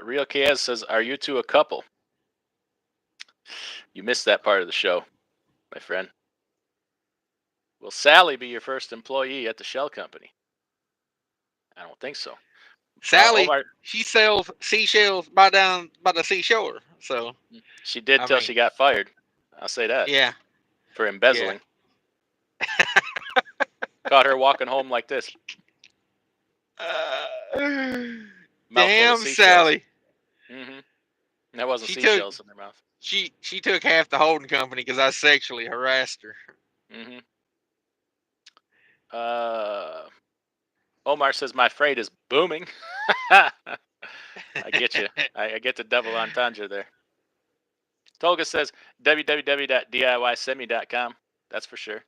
Real Kaz says, are you 2 a couple? You missed that part of the show, my friend. Will Sally be your first employee at the shell company? I don't think so.
Sally,
Omar,
she sells seashells by the seashore. So
she did till she got fired. I'll say that.
Yeah.
For embezzling. Yeah. Caught her walking home like this.
Damn, Sally.
Mm-hmm. That wasn't seashells in her mouth.
She took half the holding company because I sexually harassed her.
Mm-hmm. Omar says my freight is booming. I get you. I get the double entendre there. Tolga says www.diysemi.com. That's for sure.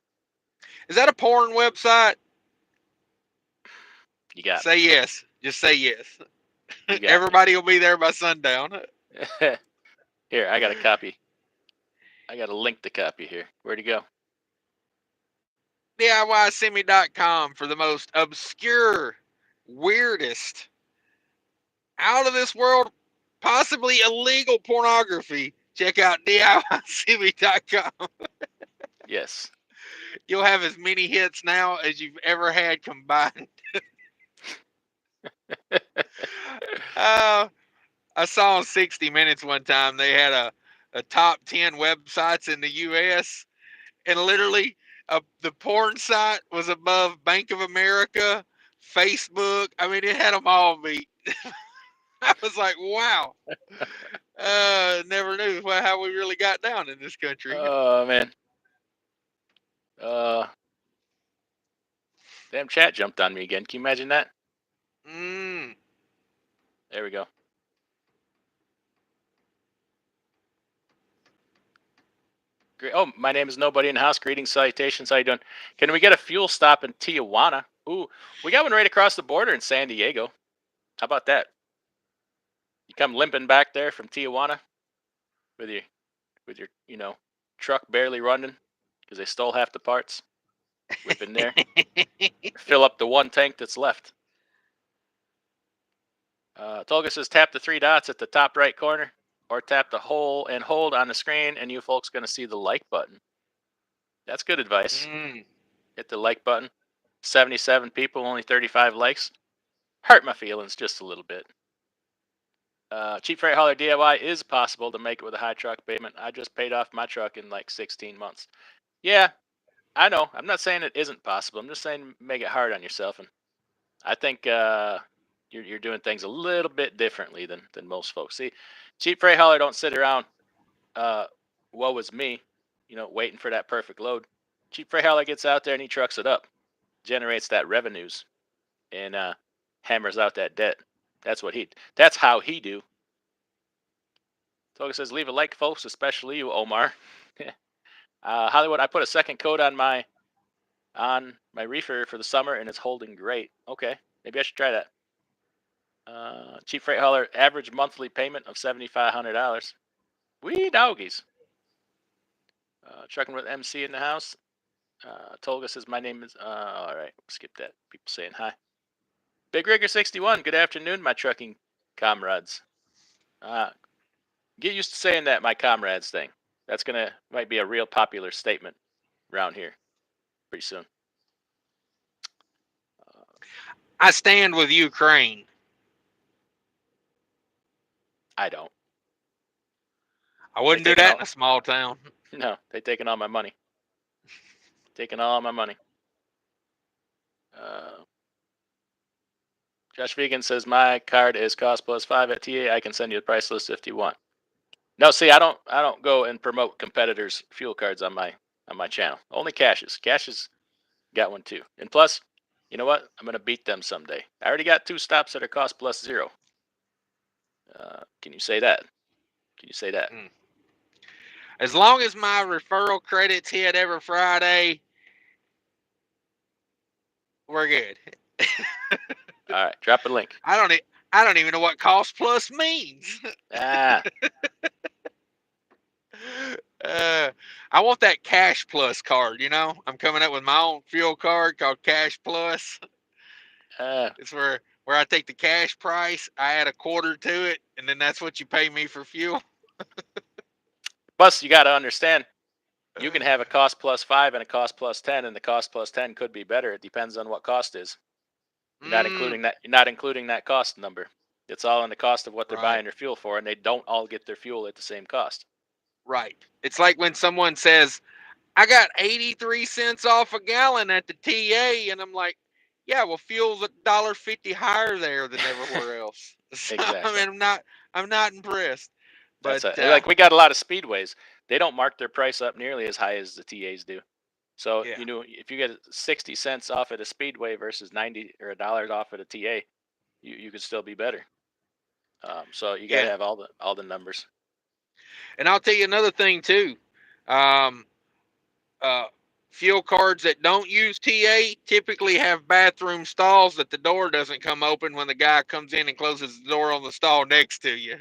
Is that a porn website?
You got
Say yes. Just say yes.
Everybody
will be there by sundown.
Here, I got a copy. I got a link to copy here. Where'd he go?
DIYsemi.com for the most obscure, weirdest, out of this world, possibly illegal pornography. Check out DIYsemi.com.
Yes.
You'll have as many hits now as you've ever had combined. I saw on 60 Minutes one time they had a top 10 websites in the U.S. and literally the porn site was above Bank of America, Facebook. I mean, it had them all beat. I was like, wow. Never knew how we really got down in this country.
Oh, man. Damn chat jumped on me again. Can you imagine that? There we go. Great. Oh, my name is Nobody in the House. Greetings, salutations. How you doing? Can we get a fuel stop in Tijuana? Ooh, we got one right across the border in San Diego. How about that? You come limping back there from Tijuana with your truck barely running because they stole half the parts. Whip in there, fill up the one tank that's left. Tolga says tap the 3 dots at the top right corner or tap the hole and hold on the screen and you folks going to see the like button. That's good advice. Hit the like button. 77 people, only 35 likes. Hurt my feelings just a little bit. Cheap Freight Hauler DIY is possible to make it with a high truck payment. I just paid off my truck in like 16 months. Yeah, I know. I'm not saying it isn't possible. I'm just saying make it hard on yourself. And I think you're doing things a little bit differently than most folks. See, Cheap Freight Hauler don't sit around, woe is me, waiting for that perfect load. Cheap Freight Hauler gets out there and he trucks it up, generates that revenues, and hammers out that debt. That's how he do. Toga says, leave a like, folks, especially you, Omar. Hollywood, I put a second coat on my reefer for the summer, and it's holding great. Okay, maybe I should try that. Cheap Freight Hauler, average monthly payment of $7,500. Wee doggies. Trucking with MC in the house. Tolga says, my name is, all right, skip that. People saying hi. Big Rigger 61, good afternoon, my trucking comrades. Get used to saying that, my comrades thing. That's might be a real popular statement around here pretty soon.
I stand with Ukraine.
I don't.
I wouldn't do that in a small town.
No, they taking all my money. Taking all my money. Josh Vegan says my card is cost plus 5 at TA. I can send you the price list if you want. No, see, I don't go and promote competitors' fuel cards on my channel. Only Cash's. Cash's got one too. And plus, you know what? I'm gonna beat them someday. I already got 2 stops that are cost plus 0. Can you say that? Can you say that?
As long as my referral credits hit every Friday, we're good.
All right, drop a link.
I don't even know what cost plus means. I want that Cash Plus card. I'm coming up with my own fuel card called Cash Plus. It's where I take the cash price, I add a quarter to it, and then that's what you pay me for fuel.
Plus, you got to understand, you can have a cost plus 5 and a cost plus 10, and the cost plus 10 could be better. It depends on what cost is. You're not including that. You're not including that cost number. It's all in the cost of what they're buying their fuel for, and they don't all get their fuel at the same cost.
Right. It's like when someone says, I got 83 cents off a gallon at the TA, and I'm like, yeah, well, fuel's $1.50 higher there than everywhere else. So,
Exactly.
I mean, I'm not impressed. But
like we got a lot of speedways. They don't mark their price up nearly as high as the TAs do. So if you get 60 cents off at a speedway versus 90 or $1 off at a TA, you could still be better. So you got to have all the numbers.
And I'll tell you another thing too. Fuel cards that don't use TA typically have bathroom stalls that the door doesn't come open when the guy comes in and closes the door on the stall next to you.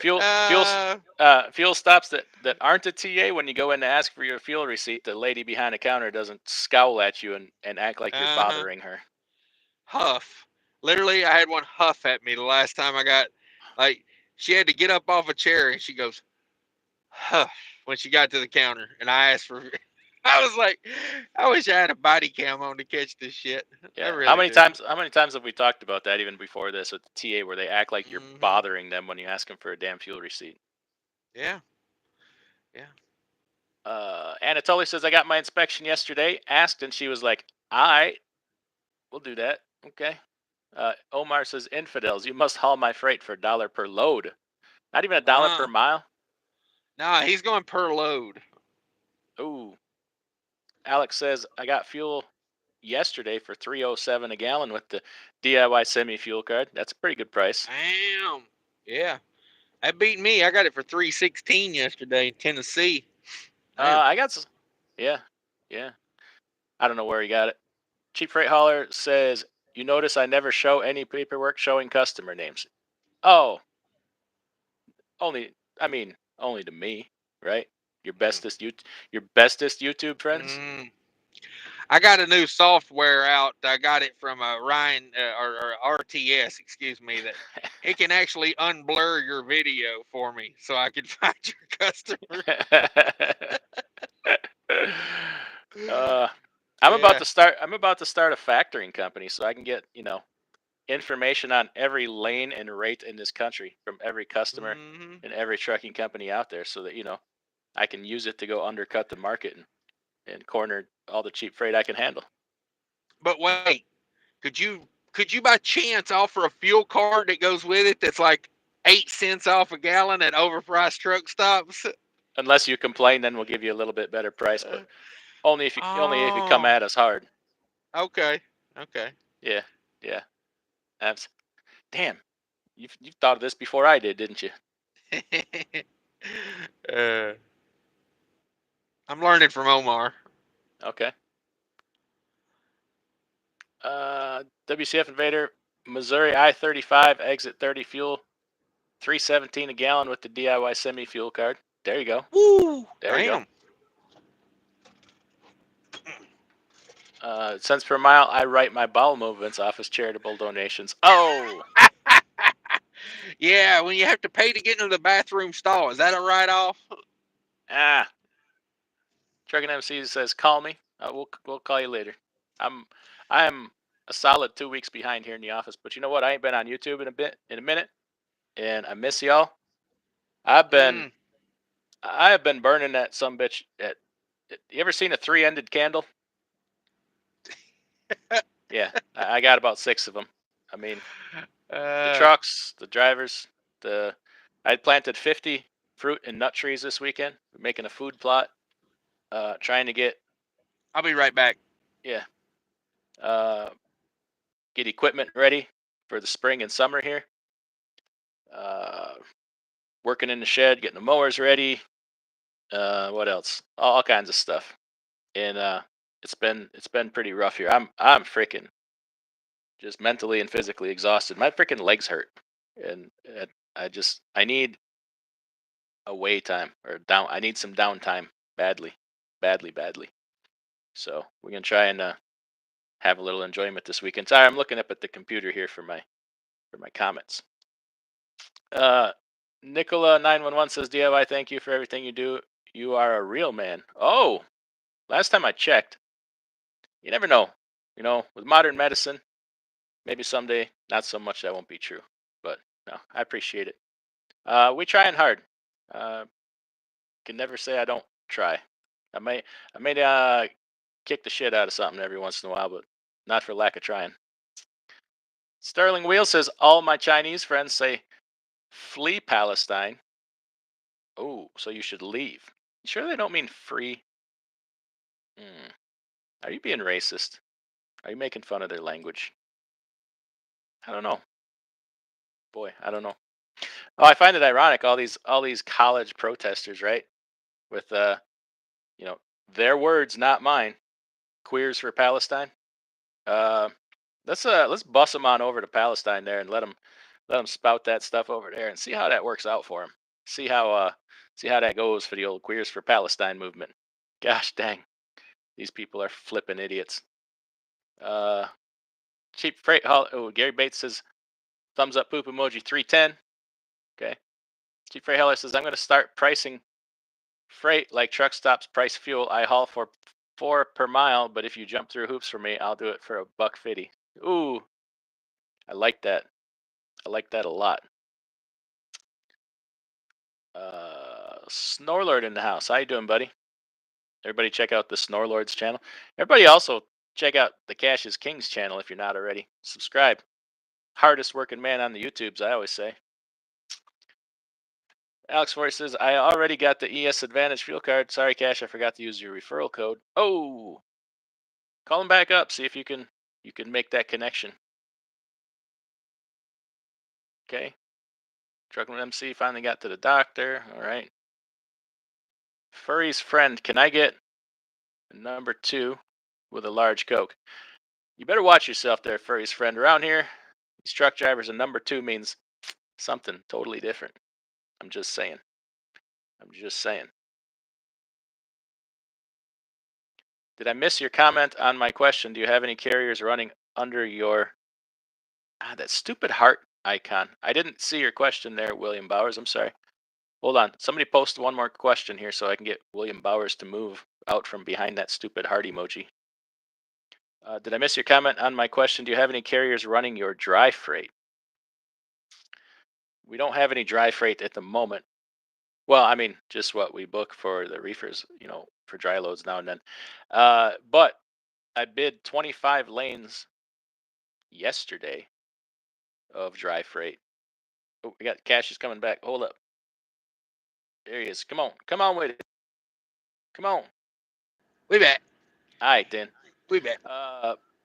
Fuel stops that aren't a TA. When you go in to ask for your fuel receipt, the lady behind the counter doesn't scowl at you and act like you're bothering her.
Huff. Literally, I had one huff at me the last time I got, she had to get up off a chair and she goes, huff, when she got to the counter. And I asked for, I was like, I wish I had a body cam on to catch this shit.
Yeah. How many times have we talked about that even before this with the TA where they act like you're bothering them when you ask them for a damn fuel receipt?
Yeah.
Anatoly says, I got my inspection yesterday. Asked, and she was like, all right, we'll do that. Okay. Omar says, infidels, you must haul my freight for $1 per load. Not even $1 per mile?
No, he's going per load.
Ooh. Alex says, I got fuel yesterday for $3.07 a gallon with the DIY semi-fuel card. That's a pretty good price.
Damn. Yeah. That beat me. I got it for $3.16 yesterday in Tennessee.
I got some. Yeah. I don't know where he got it. Cheap Freight Hauler says, you notice I never show any paperwork showing customer names. Oh. Only to me, right? Your bestest YouTube friends?
I got a new software out. I got it from Ryan or RTS, excuse me, that it can actually unblur your video for me so I can find your customer.
I'm about to start a factoring company so I can get, information on every lane and rate in this country from every customer and every trucking company out there so that, I can use it to go undercut the market and corner all the cheap freight I can handle.
But wait, could you by chance offer a fuel card that goes with it that's like 8 cents off a gallon at overpriced truck stops?
Unless you complain, then we'll give you a little bit better price, but only if you come at us hard.
Okay.
Yeah. Damn, you've thought of this before I did, didn't you?
I'm learning from Omar.
Okay. WCF Invader, Missouri I-35 exit 30 fuel, $3.17 a gallon with the DIY semi fuel card. There you go.
Woo!
There you
Damn.
go. Cents per mile. I write my bowel movements off as charitable donations. Oh,
Yeah, when you have to pay to get into the bathroom stall, is that a write-off?
ah. Trucking MC says, "Call me. We'll call you later." I am a solid 2 weeks behind here in the office, but you know what? I ain't been on YouTube in a minute, and I miss y'all. I've been
Mm.
I have been burning that some bitch. You ever seen a 3-ended candle? Yeah, I got about 6 of them. I mean, the
Uh,
trucks, the drivers, I planted 50 fruit and nut trees this weekend. We're making a food plot, trying to
I'll be right back.
yeah, uh, get equipment ready for the spring and summer here. Uh, Working in the shed, getting the mowers ready. What else? All kinds of stuff. And it's been pretty rough here. I'm freaking just mentally and physically exhausted. My freaking legs hurt, and I need away time or down. I need some downtime badly, badly, badly. So we're gonna try and have a little enjoyment this weekend. Sorry, I'm looking up at the computer here for my comments. Uh, Nicola 911 says, "DIY, thank you for everything you do. You are a real man." Oh, last time I checked, you never know. With modern medicine, maybe someday, not so much that won't be true. But no, I appreciate it. We trying hard. Uh, can never say I don't try. I may kick the shit out of something every once in a while, but not for lack of trying. Sterling Wheel says, "All my Chinese friends say flee Palestine. Oh, so you should leave. Sure they don't mean free? Hmm. Are you being racist? Are you making fun of their language? I don't know. Boy, I don't know. Oh, I find it ironic, all these college protesters, right? With you know, their words, not mine. Queers for Palestine. Uh, let's bus them on over to Palestine there and let them spout that stuff over there and see how that works out for them. See how that goes for the old Queers for Palestine movement. Gosh dang, these people are flipping idiots. Uh, Cheap freight. Oh, Gary Bates says thumbs up poop emoji 310. Okay. Cheap freight hauler says, "I'm going to start pricing freight like truck stops price fuel. I haul for 4 per mile, but if you jump through hoops for me, I'll do it for $1.50." Ooh, I like that. I like that a lot. Snorlord in the house. How you doing, buddy? Everybody check out the Snorlord's channel. Everybody also check out the Cash is King's channel if you're not already. Subscribe. Hardest working man on the YouTubes, I always say. Alex Forrest says, "I already got the ES Advantage fuel card. Sorry, Cash, I forgot to use your referral code." Oh, call him back up. See if you can make that connection. Okay. Truckman MC finally got to the doctor. All right. Furry's friend, can I get number 2 with a large Coke? You better watch yourself there, Furry's friend. Around here, these truck drivers, a number 2 means something totally different. I'm just saying. I'm just saying. Did I miss your comment on my question? Do you have any carriers running under your that stupid heart icon? I didn't see your question there, William Bowers. I'm sorry. Hold on. Somebody post one more question here so I can get William Bowers to move out from behind that stupid heart emoji. Did I miss your comment on my question? Do you have any carriers running your dry freight? We don't have any dry freight at the moment. Well, I mean, just what we book for the reefers, for dry loads now and then. But I bid 25 lanes yesterday of dry freight. Oh, we got Cash is coming back. Hold up. There he is. Come on. Come on with it. Come on.
We back.
All right, then.
We back.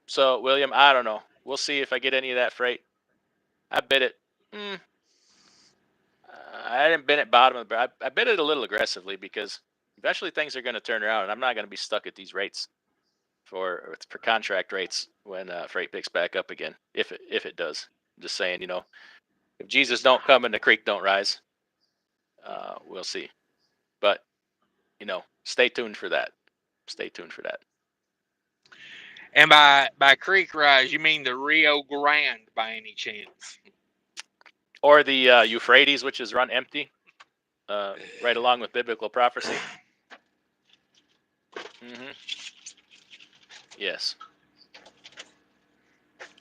So, William, I don't know. We'll see if I get any of that freight. I bid it. I didn't bid it bottom of the barrel. I bid it a little aggressively because eventually things are going to turn around, and I'm not going to be stuck at these rates for contract rates when freight picks back up again. If it does, I'm just saying, if Jesus don't come and the creek don't rise, we'll see. stay tuned for that. Stay tuned for that.
And by creek rise, you mean the Rio Grande by any chance?
Or the Euphrates, which is run empty, right along with biblical prophecy. Mm-hmm. Yes.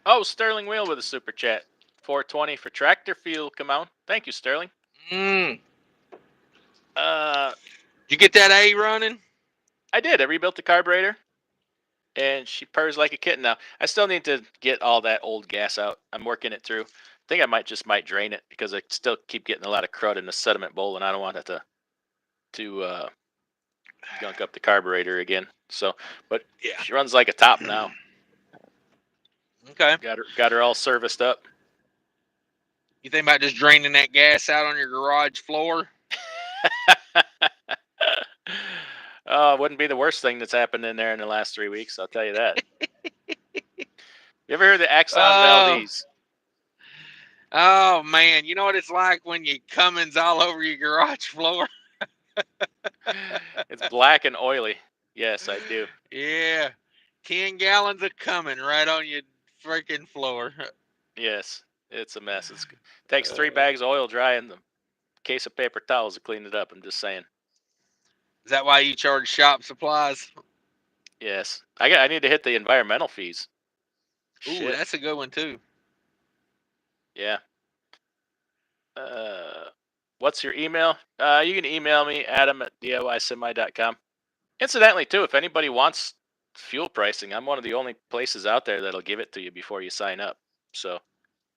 Oh, Sterling Wheel with a super chat. 420 for tractor fuel. Come on. Thank you, Sterling.
Did
Uh,
you get that A running?
I did. I rebuilt the carburetor, and she purrs like a kitten now. I still need to get all that old gas out. I'm working it through. I think I might drain it because I still keep getting a lot of crud in the sediment bowl, and I don't want it to gunk up the carburetor again. So, but
Yeah.
she runs like a top now.
Okay.
Got her all serviced up.
You think about just draining that gas out on your garage floor?
Oh, it wouldn't be the worst thing that's happened in there in the last 3 weeks. I'll tell you that. You ever heard of the Exxon Valdez?
Oh man, you know what it's like when you Cummins all over your garage floor?
It's black and oily. Yes, I do.
Yeah. 10 gallons of Cummins right on your freaking floor.
Yes, it's a mess. It takes 3 bags of oil dry and a case of paper towels to clean it up. I'm just saying.
Is that why you charge shop supplies?
Yes, I need to hit the environmental fees.
Ooh,
Shit.
that's a good one too.
Yeah. What's your email? You can email me, adam@diysemi.com. Incidentally, too, if anybody wants fuel pricing, I'm one of the only places out there that'll give it to you before you sign up. So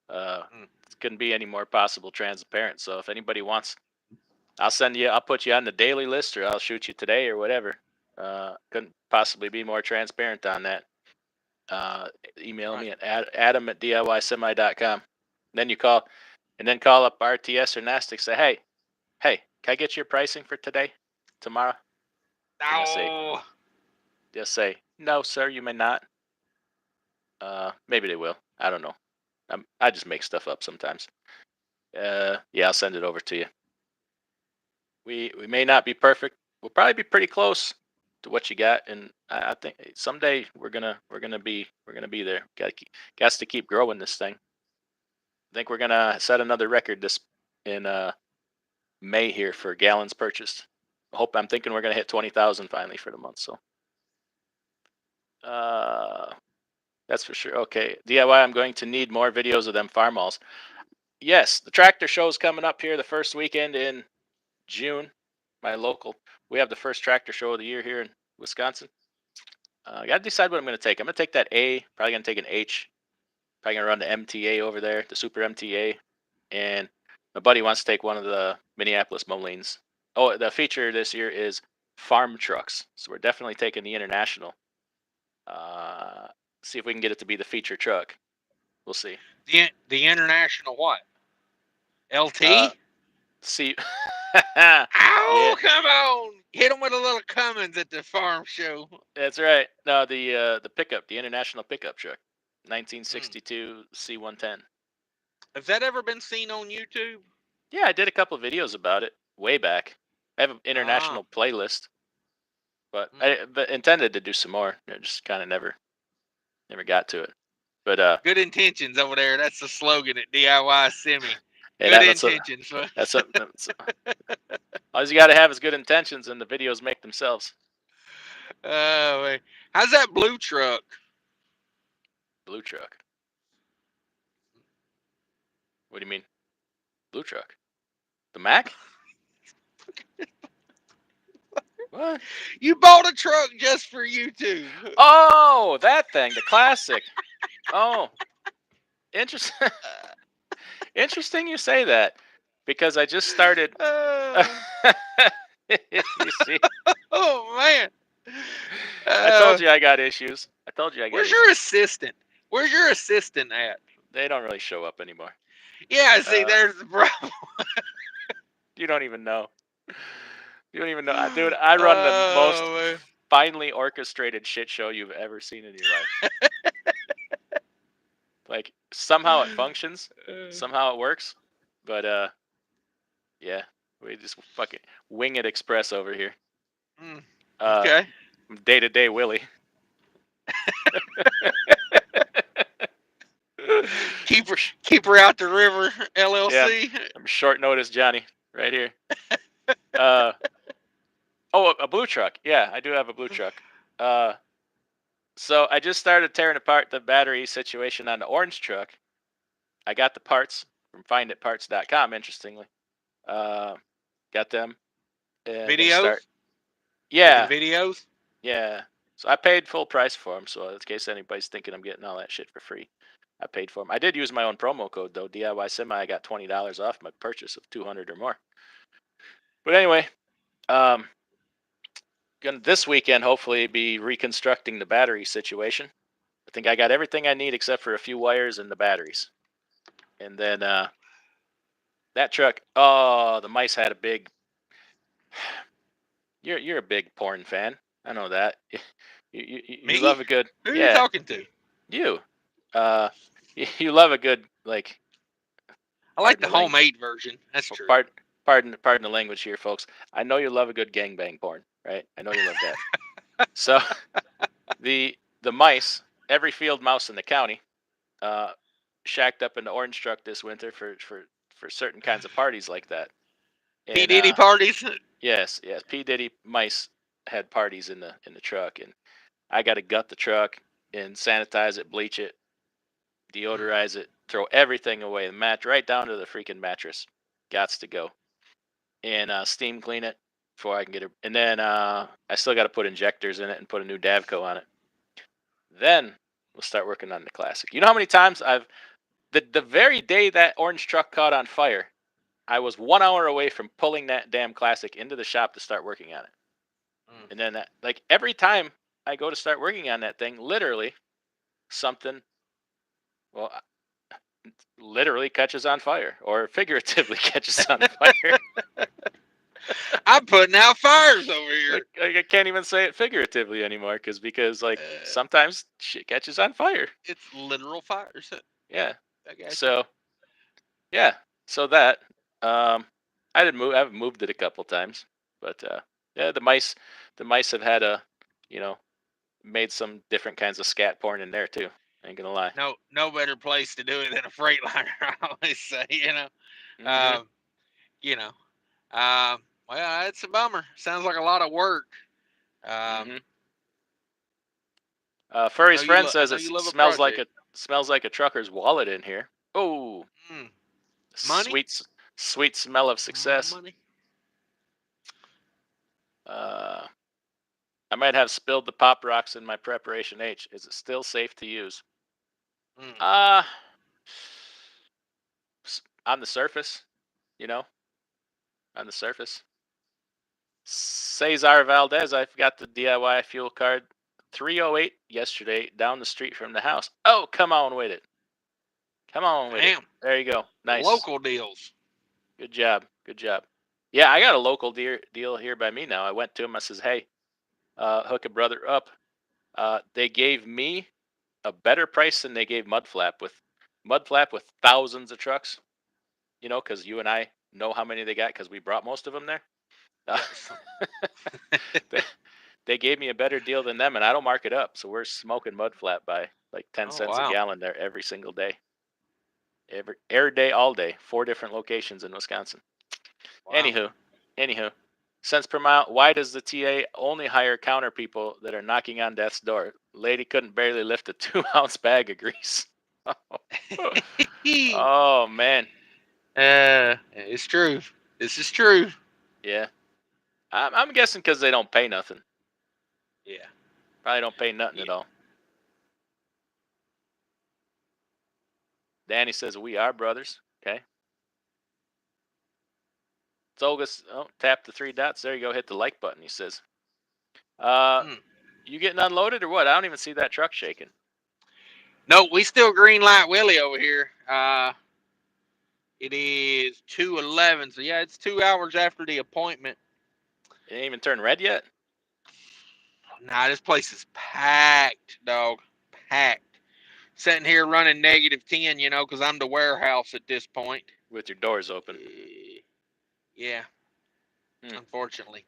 it couldn't be any more possible transparent. So if anybody wants, I'll put you on the daily list, or I'll shoot you today or whatever. Couldn't possibly be more transparent on that. Email me at adam@diysemi.com. Then you call, and then call up RTS or Nastic. Say, hey, can I get your pricing for today, tomorrow?
No.
Just say, no, sir, you may not. Maybe they will. I don't know. I just make stuff up sometimes. Yeah, I'll send it over to you. We may not be perfect. We'll probably be pretty close to what you got, and I think someday we're gonna be there. Got to keep growing this thing. I think we're gonna set another record this in May here for gallons purchased. I'm thinking we're gonna hit 20,000 finally for the month. So that's for sure. Okay, DIY. I'm going to need more videos of them farm malls. Yes, the tractor show's coming up here the first weekend in June. My local, we have the first tractor show of the year here in Wisconsin. I got to decide what I'm going to take. I'm going to take that A. Probably going to take an H. Probably going to run the MTA over there, the Super MTA. And my buddy wants to take one of the Minneapolis Molines. Oh, the feature this year is farm trucks. So we're definitely taking the International. See if we can get it to be the feature truck. We'll see.
The International what? LT?
See.
Oh, come on! Hit them with a little Cummins at the farm show.
That's right. No, the pickup, the International pickup truck, 1962 C110.
Has that ever been seen on YouTube?
Yeah, I did a couple of videos about it way back. I have an international playlist, but I intended to do some more. I just kind of never got to it. But
good intentions over there. That's the slogan at DIY Semi.
hey,
Good intentions.
All you got to have is good intentions, and the videos make themselves.
Oh, how's that blue truck?
Blue truck. What do you mean? Blue truck? The Mac? What?
You bought a truck just for YouTube.
Oh, that thing, the classic. Oh, interesting. Interesting you say that, because I just started. You see,
Oh man!
I told you I got issues.
Where's your assistant? Where's your assistant at?
They don't really show up anymore.
Yeah, see, there's the problem.
You don't even know. You don't even know, dude. I run the most finely orchestrated shit show you've ever seen in your life. Like, somehow it functions, somehow it works, but yeah, we just fucking wing it express over here.
Okay.
Day-to-day Willie.
Keep her out the river,
Yeah,
LLC.
I'm short notice Johnny right here. Uh, a blue truck. Yeah, I do have a blue truck. So I just started tearing apart the battery situation on the orange truck. I got the parts from finditparts.com, interestingly. Uh, got them. And gonna
Videos.
start.
Taking
Yeah,
videos.
yeah. So I paid full price for them. So in case anybody's thinking I'm getting all that shit for free, I paid for them. I did use my own promo code though. DIY Semi. I got $20 off my purchase of 200 or more. But anyway, um, gonna this weekend hopefully be reconstructing the battery situation. I think I got everything I need except for a few wires and the batteries. And then that truck. Oh, the mice had a big. You're a big porn fan. I know that. You
Me?
love a good.
Who are you
Yeah,
talking to?
you. Uh, you love a good like.
I like
Pardon
the
the language.
homemade version. That's true.
Pardon the language here, folks. I know you love a good gangbang porn, right? I know you love that. So the mice, every field mouse in the county, uh, shacked up in the orange truck this winter for certain kinds of parties like that.
P
And
Diddy parties.
yes, P Diddy mice had parties in the truck, and I got to gut the truck and sanitize it, bleach it, deodorize it, throw everything away, the mat right down to the freaking mattress. Gots to go, and steam clean it before I can get it. And then I still got to put injectors in it and put a new Davco on it. Then we'll start working on the classic. You know how many times I've the very day that orange truck caught on fire, I was 1 hour away from pulling that damn classic into the shop to start working on it. And then like every time I go to start working on that thing, literally something, well, literally catches on fire or figuratively catches on fire.
I'm putting out fires over here.
Like I can't even say it figuratively anymore because like sometimes shit catches on fire.
It's literal fires.
Yeah.
I got you.
So yeah. So that I did move. I've moved it a couple times, but yeah, the mice have had a you know made some different kinds of scat porn in there too. Ain't gonna lie.
No better place to do it than a Freightliner. I always say,
Mm-hmm.
um, you know, well, it's a bummer. Sounds like a lot of work. Um,
Mm-hmm. Furry's friend
I
says
know
it
you love a
smells like a trucker's wallet in here. Oh,
mm, money,
sweet sweet smell of success.
money.
Uh, I might have spilled the pop rocks in my preparation H. Is it still safe to use?
Mm.
Uh on the surface, you know, on the surface. Cesar Valdez, I've got the DIY fuel card 308 yesterday down the street from the house. Oh, come on with it. Come on with it.
Damn,
There you go. Nice.
local deals.
Good job. Good job. Yeah, I got a local deal here by me now. I went to him. I says, hey, hook a brother up. They gave me a better price than they gave Mudflap with thousands of trucks. You know, because you and I know how many they got because we brought most of them there. Uh,
Yes.
they, they gave me a better deal than them, and I don't mark it up. So we're smoking Mudflap by like 10
Oh
cents a
wow,
gallon there every single day. Every day, all day. 4 different locations in Wisconsin.
wow.
Anywho, cents per mile. Why does the TA only hire counter people that are knocking on death's door? Lady couldn't barely lift a 2 ounce bag of grease. Oh man,
It's true. This is true.
yeah. I'm guessing because they don't pay nothing.
Yeah.
Probably don't pay nothing
Yeah.
at all. Danny says we are brothers. Okay. Zolgus, oh, tap the 3 dots. There you go. Hit the like button. He says. Uh,
Mm.
you getting unloaded or what? I don't even see that truck shaking.
No, we still green light Willie over here. It is 2:11, so yeah, it's 2 hours after the appointment.
It ain't even turned red yet.
Nah, this place is packed, dog. Packed. Sitting here running -10, because I'm the warehouse at this point.
With your doors open.
Yeah,
Hmm.
unfortunately.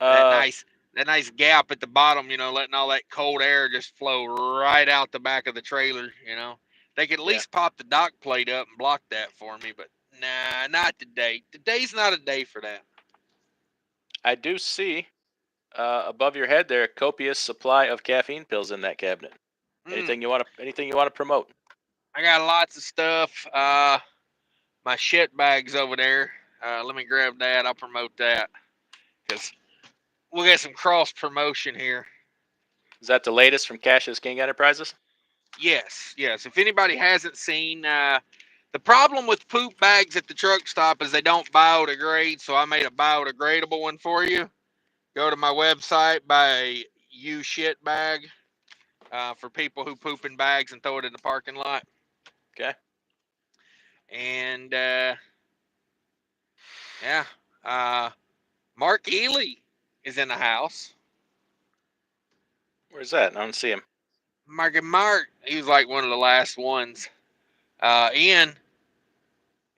That
Uh,
nice nice gap at the bottom, letting all that cold air just flow right out the back of the trailer. They could at
Yeah.
least pop the dock plate up and block that for me, but nah, not today. Today's not a day for that.
I do see above your head there a copious supply of caffeine pills in that cabinet.
Mm,
Anything you want to promote?
I got lots of stuff. My shit bag's over there. Let me grab that. I'll promote that because we'll get some cross promotion here.
Is that the latest from Cash's King Enterprises?
Yes. If anybody hasn't seen, the problem with poop bags at the truck stop is they don't biodegrade, so I made a biodegradable one for you. Go to my website, buy a you.They bag for people who poop in bags and throw it in the parking lot.
Okay.
And yeah, Mark Ely is in the house.
Where's that? I don't see him.
Mark, he was like one of the last ones. Ian,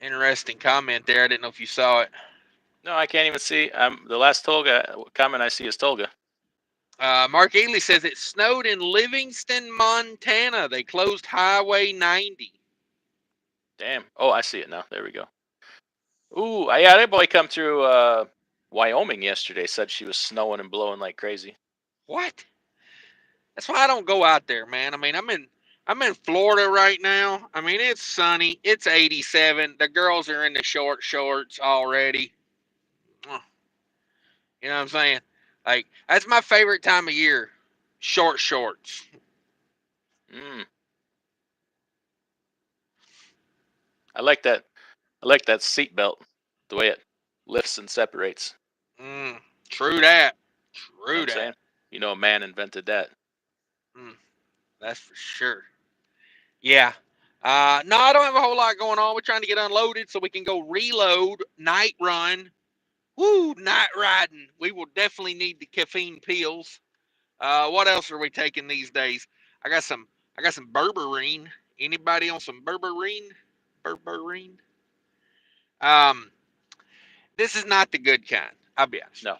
interesting comment there. I didn't know if you saw it.
No, I can't even see. The last Tolga comment I see is Tolga.
Mark Ely says it snowed in Livingston, Montana. They closed Highway 90.
Damn. Oh, I see it now. There we go. Ooh, yeah, that boy come through Wyoming yesterday. Said she was snowing and blowing like crazy.
What? That's why I don't go out there, man. I mean, I'm in Florida right now. I mean, it's sunny. It's 87. The girls are in the short shorts already. You know what I'm saying? Like, that's my favorite time of year. Short shorts.
Mm, I like that. I like that seat belt. The way it lifts and separates.
Mm, true that.
You know what
True
I'm saying?
that.
A man invented that.
Mm, that's for sure. Yeah. No, I don't have a whole lot going on. We're trying to get unloaded so we can go reload, night run. Woo, night riding. We will definitely need the caffeine pills. What else are we taking these days? I got some berberine. Anybody on some berberine? Berberine? Um, this is not the good kind. I'll be honest.
No.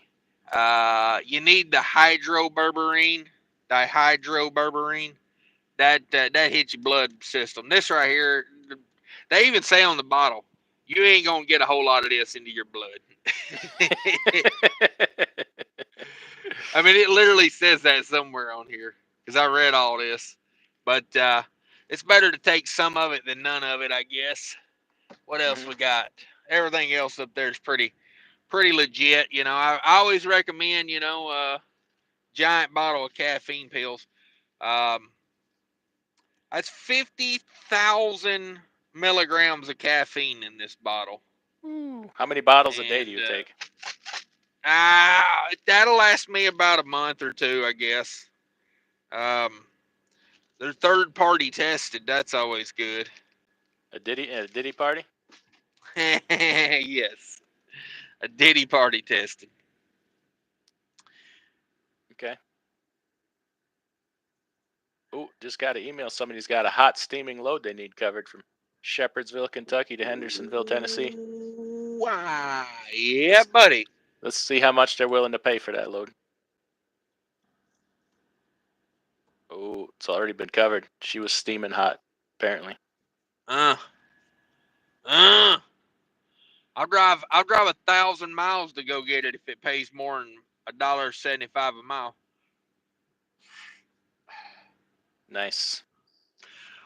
You need the hydroberberine, dihydroberberine. That hits your blood system. This right here, they even say on the bottle, you ain't gonna get a whole lot of this into your blood. I mean, it literally says that somewhere on here because I read all this. But it's better to take some of it than none of it, I guess. What else we got? Everything else up there is pretty legit. I always recommend, giant bottle of caffeine pills. Um, that's 50,000 milligrams of caffeine in this bottle.
How many bottles a day do
And
you take?
that'll last me about a month or two, I guess. They're third party tested. That's always good.
A Diddy party?
Yes. A Diddy party tested.
Okay. Ooh, just got an email. Somebody's got a hot steaming load they need covered from Shepherdsville, Kentucky to Hendersonville, Tennessee.
Wow. Yeah, buddy.
Let's see how much they're willing to pay for that load. Oh, it's already been covered. She was steaming hot, apparently.
Uh. Uh. I'll drive 1,000 miles to go get it if it pays more than $1.75 a mile.
Nice.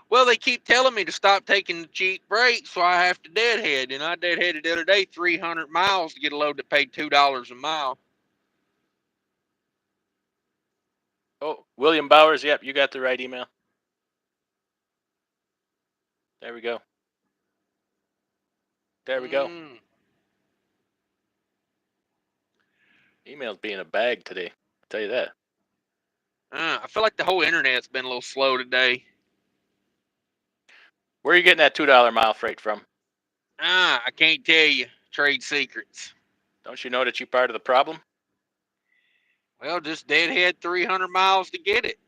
Well, they keep telling me to stop taking the cheap breaks, so I have to deadhead. And I deadheaded the other day 300 miles to get a load that paid $2 a mile.
Oh, William Bowers. Yep, you got the right email. There we go. There we go. Email's being a bag today. I'll tell you that.
I feel like the whole internet's been a little slow today.
Where are you getting that $2 mile freight from?
I can't tell you. Trade secrets.
Don't you know that you're part of the problem?
Well, just deadhead 300 miles to get it.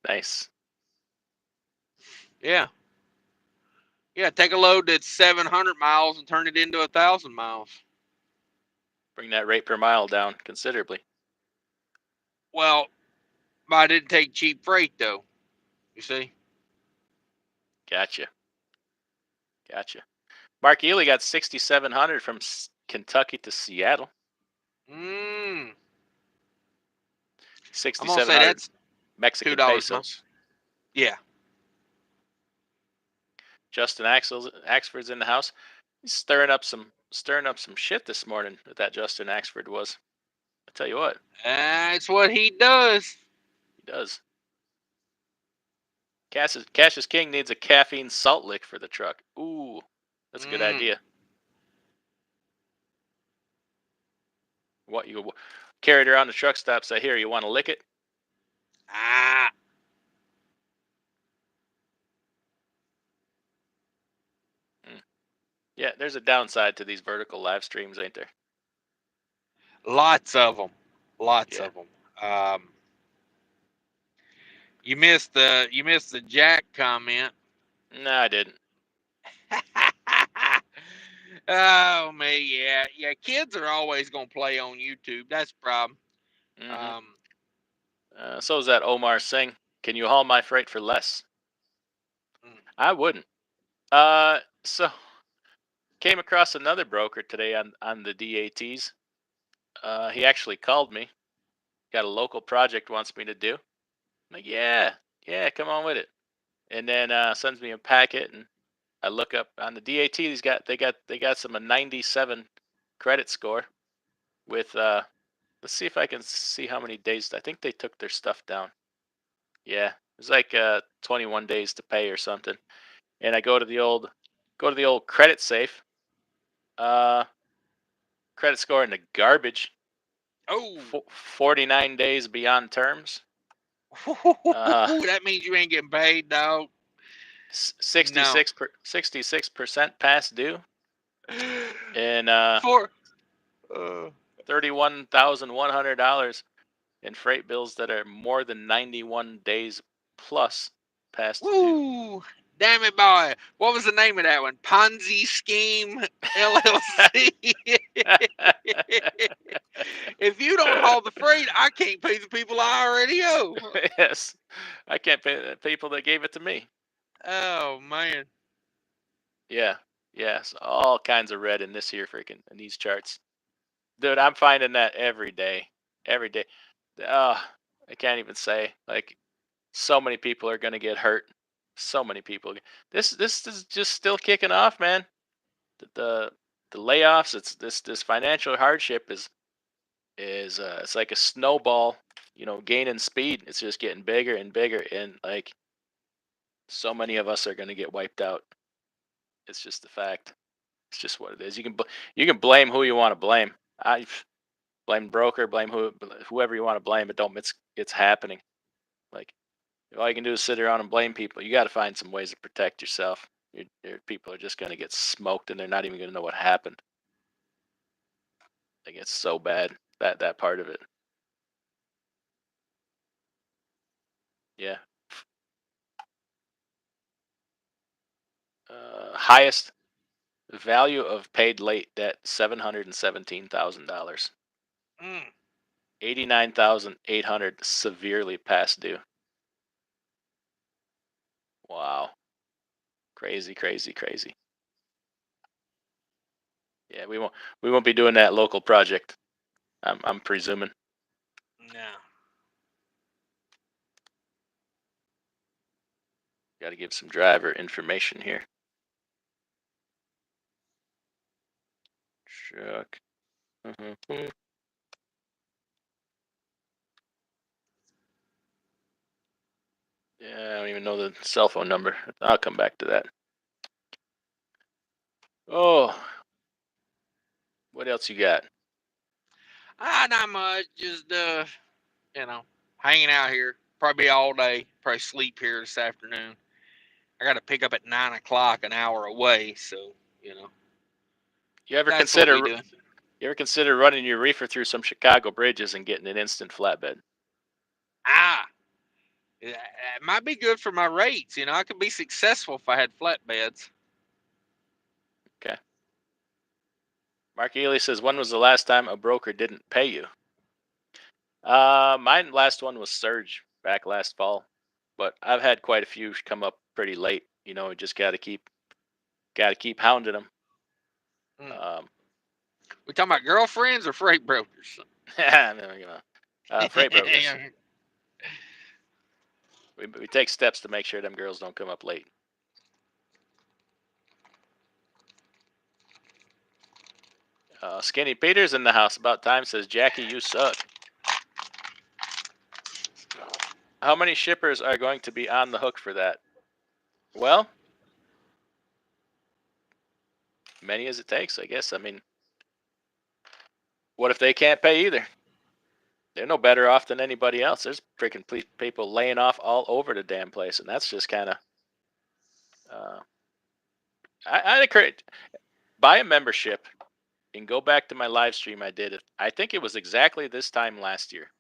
Nice.
Yeah. Yeah, take a load that's 700 miles and turn it into 1,000 miles.
Bring that rate per mile down considerably.
Well, I didn't take cheap freight though. You see?
Gotcha. Mark Ely got 6,700 from Kentucky to Seattle.
I'm gonna say
6,700
that's
Mexican
$2 a month.
pesos.
Yeah.
Justin Axford's in the house. He's stirring up some shit this morning. That Justin Axford was. I tell you what,
That's what he does.
he does. Cassius King needs a caffeine salt lick for the truck. Ooh, that's a good idea. What, you carried around the truck stop, say, here, you want to lick it?
Ah.
Yeah, there's a downside to these vertical live streams, ain't there?
Lots of them. Lots
Yeah.
of them. You missed the Jack comment.
No, I didn't.
Oh man, yeah. Kids are always gonna play on YouTube. That's the problem.
So is that Omar Singh. Can you haul my freight for less? I wouldn't. So came across another broker today on the DATs. He actually called me. Got a local project wants me to do. I'm like, yeah, come on with it. And then sends me a packet, and I look up on the DAT. They got some a 97 credit score with let's see if I can see how many days. I think they took their stuff down. Yeah, it was like 21 days to pay or something. And I go to the old credit safe. Credit score in the garbage.
Oh,
49 days beyond terms. Uh,
that means you ain't getting paid, dog. No.
66% past due, and
For
$31,100 in freight bills that are more than 91 days plus past due.
woo, damn it, boy. What was the name of that one? Ponzi Scheme LLC. If you don't haul the freight, I can't pay the people I already owe.
Yes, I can't pay the people that gave it to me.
Oh man.
Yeah, yes, all kinds of red in this here freaking in these charts, dude. I'm finding that every day, every day. Oh, I can't even say, like, so many people are gonna get hurt. So many people. This is just still kicking off, man. The layoffs. It's this financial hardship is it's like a snowball, gaining speed. It's just getting bigger and bigger, and like so many of us are gonna get wiped out. It's just a fact. It's just what it is. You can blame who you want to blame. I blame broker, blame whoever you want to blame, but don't. It's happening. Like, all you can do is sit around and blame people. You got to find some ways to protect yourself. Your people are just gonna get smoked, and they're not even gonna know what happened. Like, it's so bad, that part of it. Yeah. Highest value of paid late debt, $717,000.
Mm.
89,800 severely past due. Wow. Crazy, crazy, crazy. Yeah, we won't be doing that local project. I'm presuming.
No.
Got to give some driver information here. Truck. Mhm. Yeah, I don't even know the cell phone number. I'll come back to that. Oh, what else you got?
Not much. Just hanging out here. Probably all day. Probably sleep here this afternoon. I got to pick up at 9 o'clock, an hour away. So
You ever
that's what
consider
we do.
running your reefer through some Chicago bridges and getting an instant flatbed?
It might be good for my rates. I could be successful if I had flatbeds.
Okay. Mark Ely says, when was the last time a broker didn't pay you? My last one was Surge back last fall, but I've had quite a few come up pretty late. You know, just got to keep hounding them.
Mm. We talking about girlfriends or freight brokers?
Freight brokers.
Yeah.
We take steps to make sure them girls don't come up late. Skinny Peter's in the house. About time, says Jackie. You suck. How many shippers are going to be on the hook for that? Well, many as it takes, I guess. I mean, what if they can't pay either? They're no better off than anybody else. There's freaking people laying off all over the damn place, and that's just kind of. I'd encourage buy a membership and go back to my live stream I did. I think it was exactly this time last year.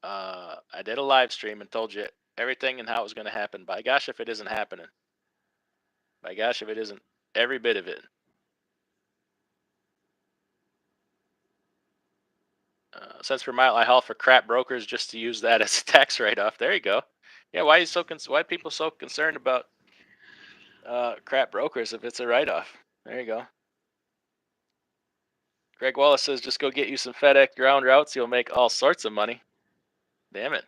I did a live stream and told you everything and how it was going to happen. By gosh, if it isn't happening. By gosh, if it isn't every bit of it. Cents per mile I haul for crap brokers just to use that as a tax write-off. There you go. Yeah, why are people so concerned about crap brokers if it's a write-off? There you go. Greg Wallace says, just go get you some FedEx ground routes. You'll make all sorts of money. Damn it.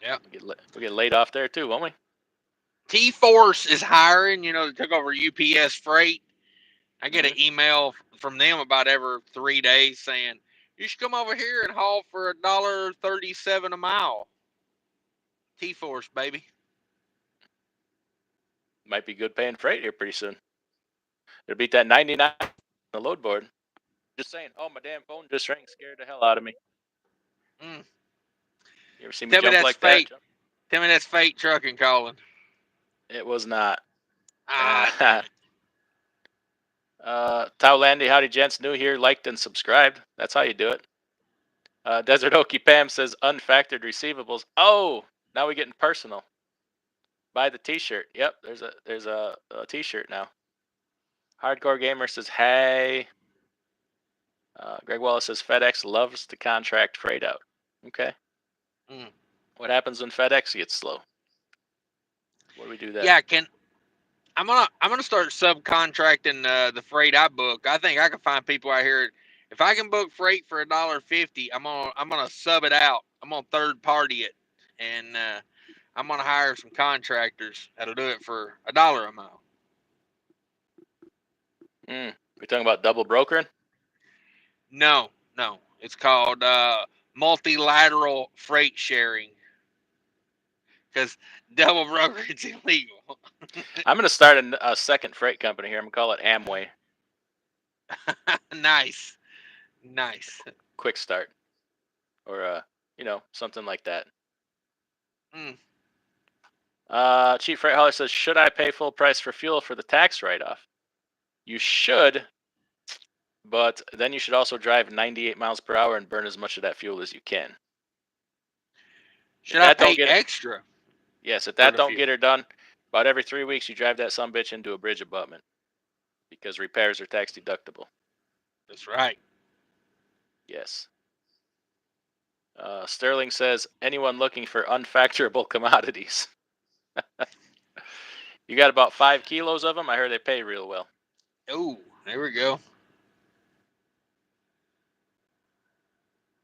Yeah.
We'll get laid off there too, won't we?
T-Force is hiring. You know, they took over UPS Freight. I get an email from them about every 3 days saying, you should come over here and haul for $1.37 a mile. T-Force, baby.
Might be good paying freight here pretty soon. It'll beat that 99 on the load board. Just saying, oh, my damn phone just rang, scared the hell out of me.
Mm.
You ever see me
Tell me
jump
that's
like
fate.
that?
Tell me that's fate trucking calling.
It was not.
Damn it.
Tau Landy, howdy gents, new here, liked and subscribed. That's how you do it. Desert Okie Pam says unfactored receivables. Oh, now we're getting personal. Buy the T-shirt. Yep, there's a T-shirt now. Hardcore Gamer says hey. Greg Wallace says FedEx loves to contract freight out. Okay.
Mm.
What happens when FedEx gets slow? What do we do then?
Yeah, I'm gonna start subcontracting the freight I book. I think I can find people out here. If I can book freight for $1.50, I'm gonna sub it out. I'm gonna third party it, and I'm gonna hire some contractors that'll do it for $1 a mile.
We talking about double brokering?
No, it's called multilateral freight sharing because double brokerage is illegal.
I'm gonna start a second freight company here. I'm gonna call it Amway.
Nice.
Quick start, or something like that.
Mm.
Chief Freight Hauler says, should I pay full price for fuel for the tax write-off? You should, but then you should also drive 98 miles per hour and burn as much of that fuel as you can.
Should I pay extra?
Yes, if that don't get her done, about every 3 weeks you drive that sumbitch into a bridge abutment because repairs are tax deductible.
That's right.
Yes. Sterling says, anyone looking for unfactorable commodities? You got about 5 kilos of them? I heard they pay real well.
Oh, there we go.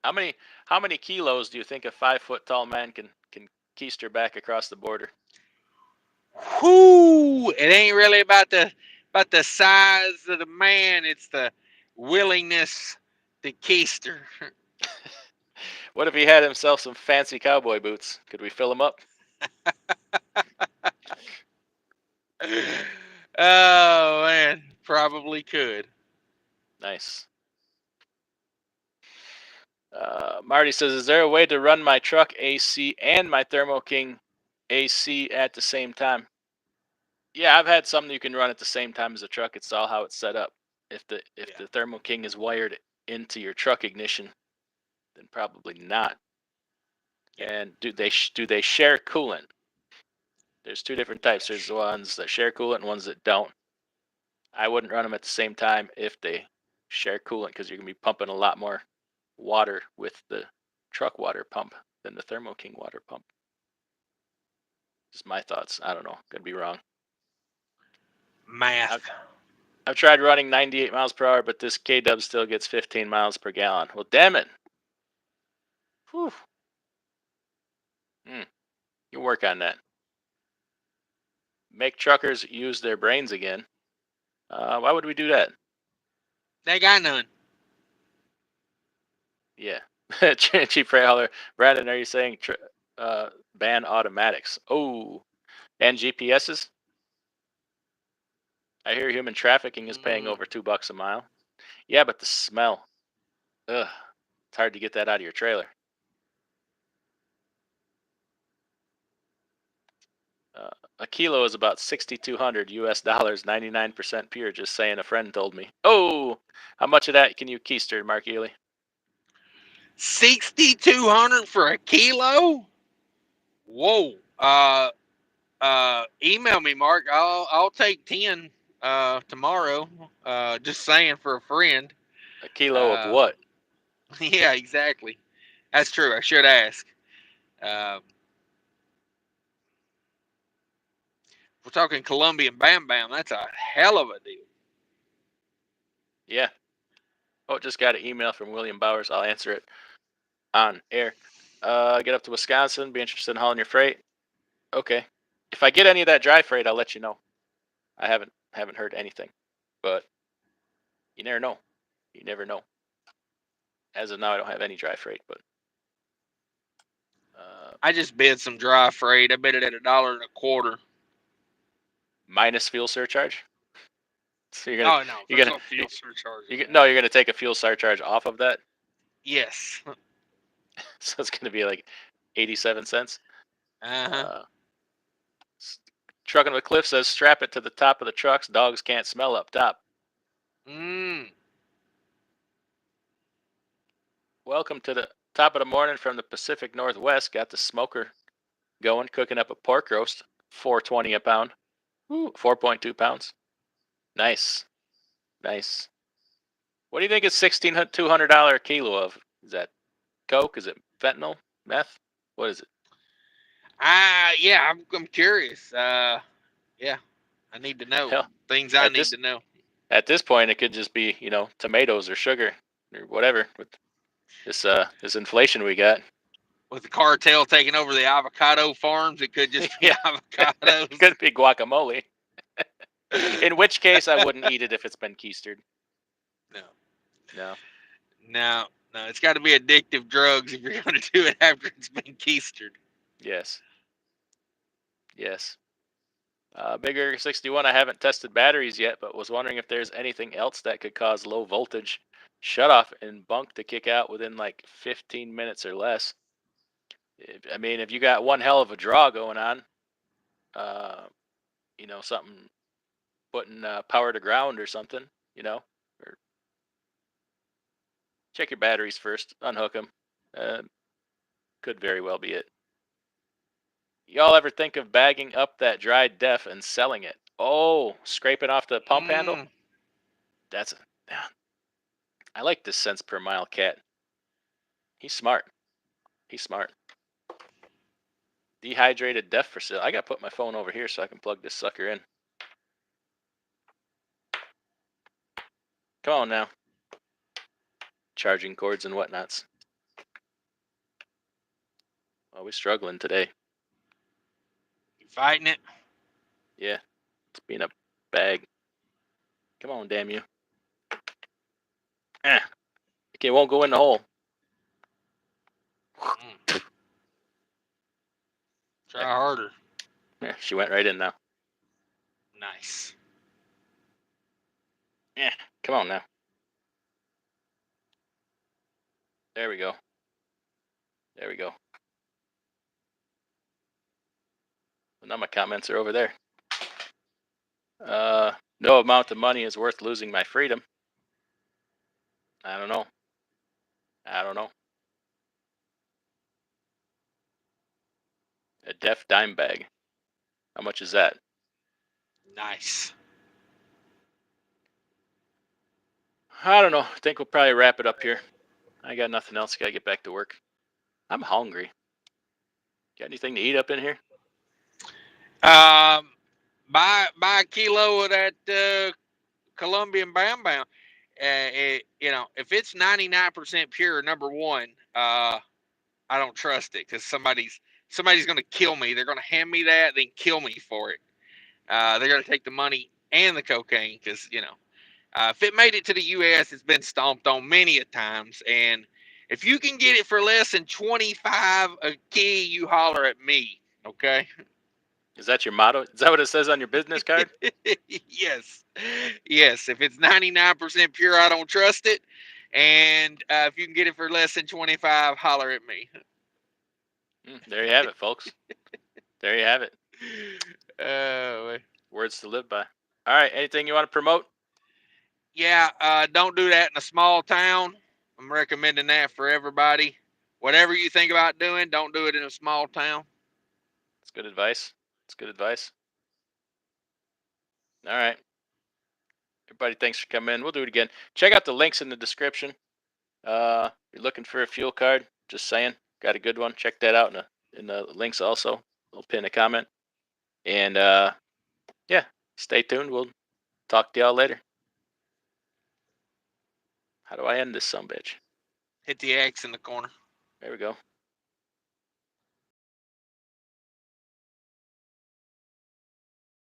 How many kilos do you think a 5-foot tall man can keister back across the border?
Whoo! It ain't really about the size of the man. It's the willingness to keister.
What if he had himself some fancy cowboy boots? Could we fill him up?
Oh man, probably could.
Nice. Marty says, is there a way to run my truck AC and my Thermo King AC at the same time? Yeah, I've had some that you can run at the same time as the truck. It's all how it's set up. If the Thermo King is wired into your truck ignition, then probably not. Yeah. And do they share coolant? There's two different types. There's the ones that share coolant and ones that don't. I wouldn't run them at the same time if they share coolant because you're gonna be pumping a lot more water with the truck water pump than the Thermo King water pump. Just my thoughts. I don't know. Could be wrong.
Math.
I've tried running 98 miles per hour, but this K-Dub still gets 15 miles per gallon. Well, damn it. Whew. You work on that. Make truckers use their brains again. Why would we do that?
They got none.
Yeah. Cheap freight hauler. Brandon, are you saying ban automatics? Oh, and GPSs? I hear human trafficking is paying over $2 a mile. Yeah, but the smell. Ugh. It's hard to get that out of your trailer. A kilo is about 6,200 US dollars, 99% pure. Just saying, a friend told me. Oh, how much of that can you keister, Mark Ely?
6,200 for a kilo? Whoa. Email me, Mark. I'll take 10 tomorrow. Just saying, for a friend.
A kilo of what?
Yeah, exactly. That's true. I should ask. We're talking Colombian Bam Bam. That's a hell of a deal.
Yeah. Oh, just got an email from William Bowers. I'll answer it on air. Get up to Wisconsin. Be interested in hauling your freight. Okay. If I get any of that dry freight, I'll let you know. I haven't heard anything, but you never know. You never know. As of now, I don't have any dry freight, but
I just bid some dry freight. I bid it at $1.25.
minus fuel surcharge. So you're
Oh no,
you're
there's
gonna
no fuel surcharge.
you're gonna take a fuel surcharge off of that.
Yes.
So it's gonna be like 87 cents.
Uh-huh.
Trucking with Cliff says strap it to the top of the trucks. Dogs can't smell up top. Welcome to the top of the morning from the Pacific Northwest. Got the smoker going, cooking up a pork roast, $4.20 a pound. Ooh, 4.2 pounds. Nice, nice. What do you think is $1,200 a kilo of? Is that coke? Is it fentanyl? Meth? What is it?
Yeah, I'm curious. Yeah, I need to know
Hell,
things I
at
need
this
to know.
at this point, it could just be tomatoes or sugar or whatever with this inflation we got.
With the cartel taking over the avocado farms, it could just be
Yeah,
avocados.
could be guacamole. In which case, I wouldn't eat it if it's been keistered.
No,
No.
no, no. It's got to be addictive drugs if you're going to do it after it's been keistered.
Yes. Yes. Bigger 61. I haven't tested batteries yet, but was wondering if there's anything else that could cause low voltage shutoff and bunk to kick out within like 15 minutes or less. I mean, if you got one hell of a draw going on, uh, something putting power to ground or something, or check your batteries first, unhook them. Could very well be it. Y'all ever think of bagging up that dried def and selling it? Oh, scraping off the pump handle? That's yeah. I like this cents per mile cat. He's smart. He's smart. Dehydrated def for sale. I gotta put my phone over here so I can plug this sucker in. Come on now. Charging cords and whatnots. Oh, we're struggling today.
You fighting it?
Yeah. It's being a bag. Come on, damn you. Okay, it won't go in the hole.
Try harder.
Yeah, she went right in now.
Nice.
Yeah, come on now. There we go. There we go. Well, now my comments are over there. No amount of money is worth losing my freedom. I don't know. I don't know. A def dime bag. How much is that?
Nice.
I don't know. I think we'll probably wrap it up here. I got nothing else. Got to get back to work. I'm hungry. Got anything to eat up in here?
Buy a kilo of that Colombian Bam Bam. If it's 99% pure, number one, I don't trust it because somebody's going to kill me. They're going to hand me that, then kill me for it. They're going to take the money and the cocaine because if it made it to the U.S., it's been stomped on many a times. And if you can get it for less than 25 a key, you holler at me. Okay.
Is that your motto? Is that what it says on your business card?
Yes. If it's 99% pure, I don't trust it. And if you can get it for less than 25, holler at me.
There you have it, folks. There you have it.
Uh,
Words to live by. All right. Anything you want to promote?
don't do that in a small town. I'm recommending that for everybody. Whatever you think about doing, don't do it in a small town.
It's good advice. It's good advice. All right. Everybody, thanks for coming in. We'll do it again. Check out the links in the description. You're looking for a fuel card? Just saying. Got a good one. Check that out in the links also. I'll pin a comment. And yeah, stay tuned. We'll talk to y'all later. How do I end this sumbitch?
Hit the X in the corner.
There we go.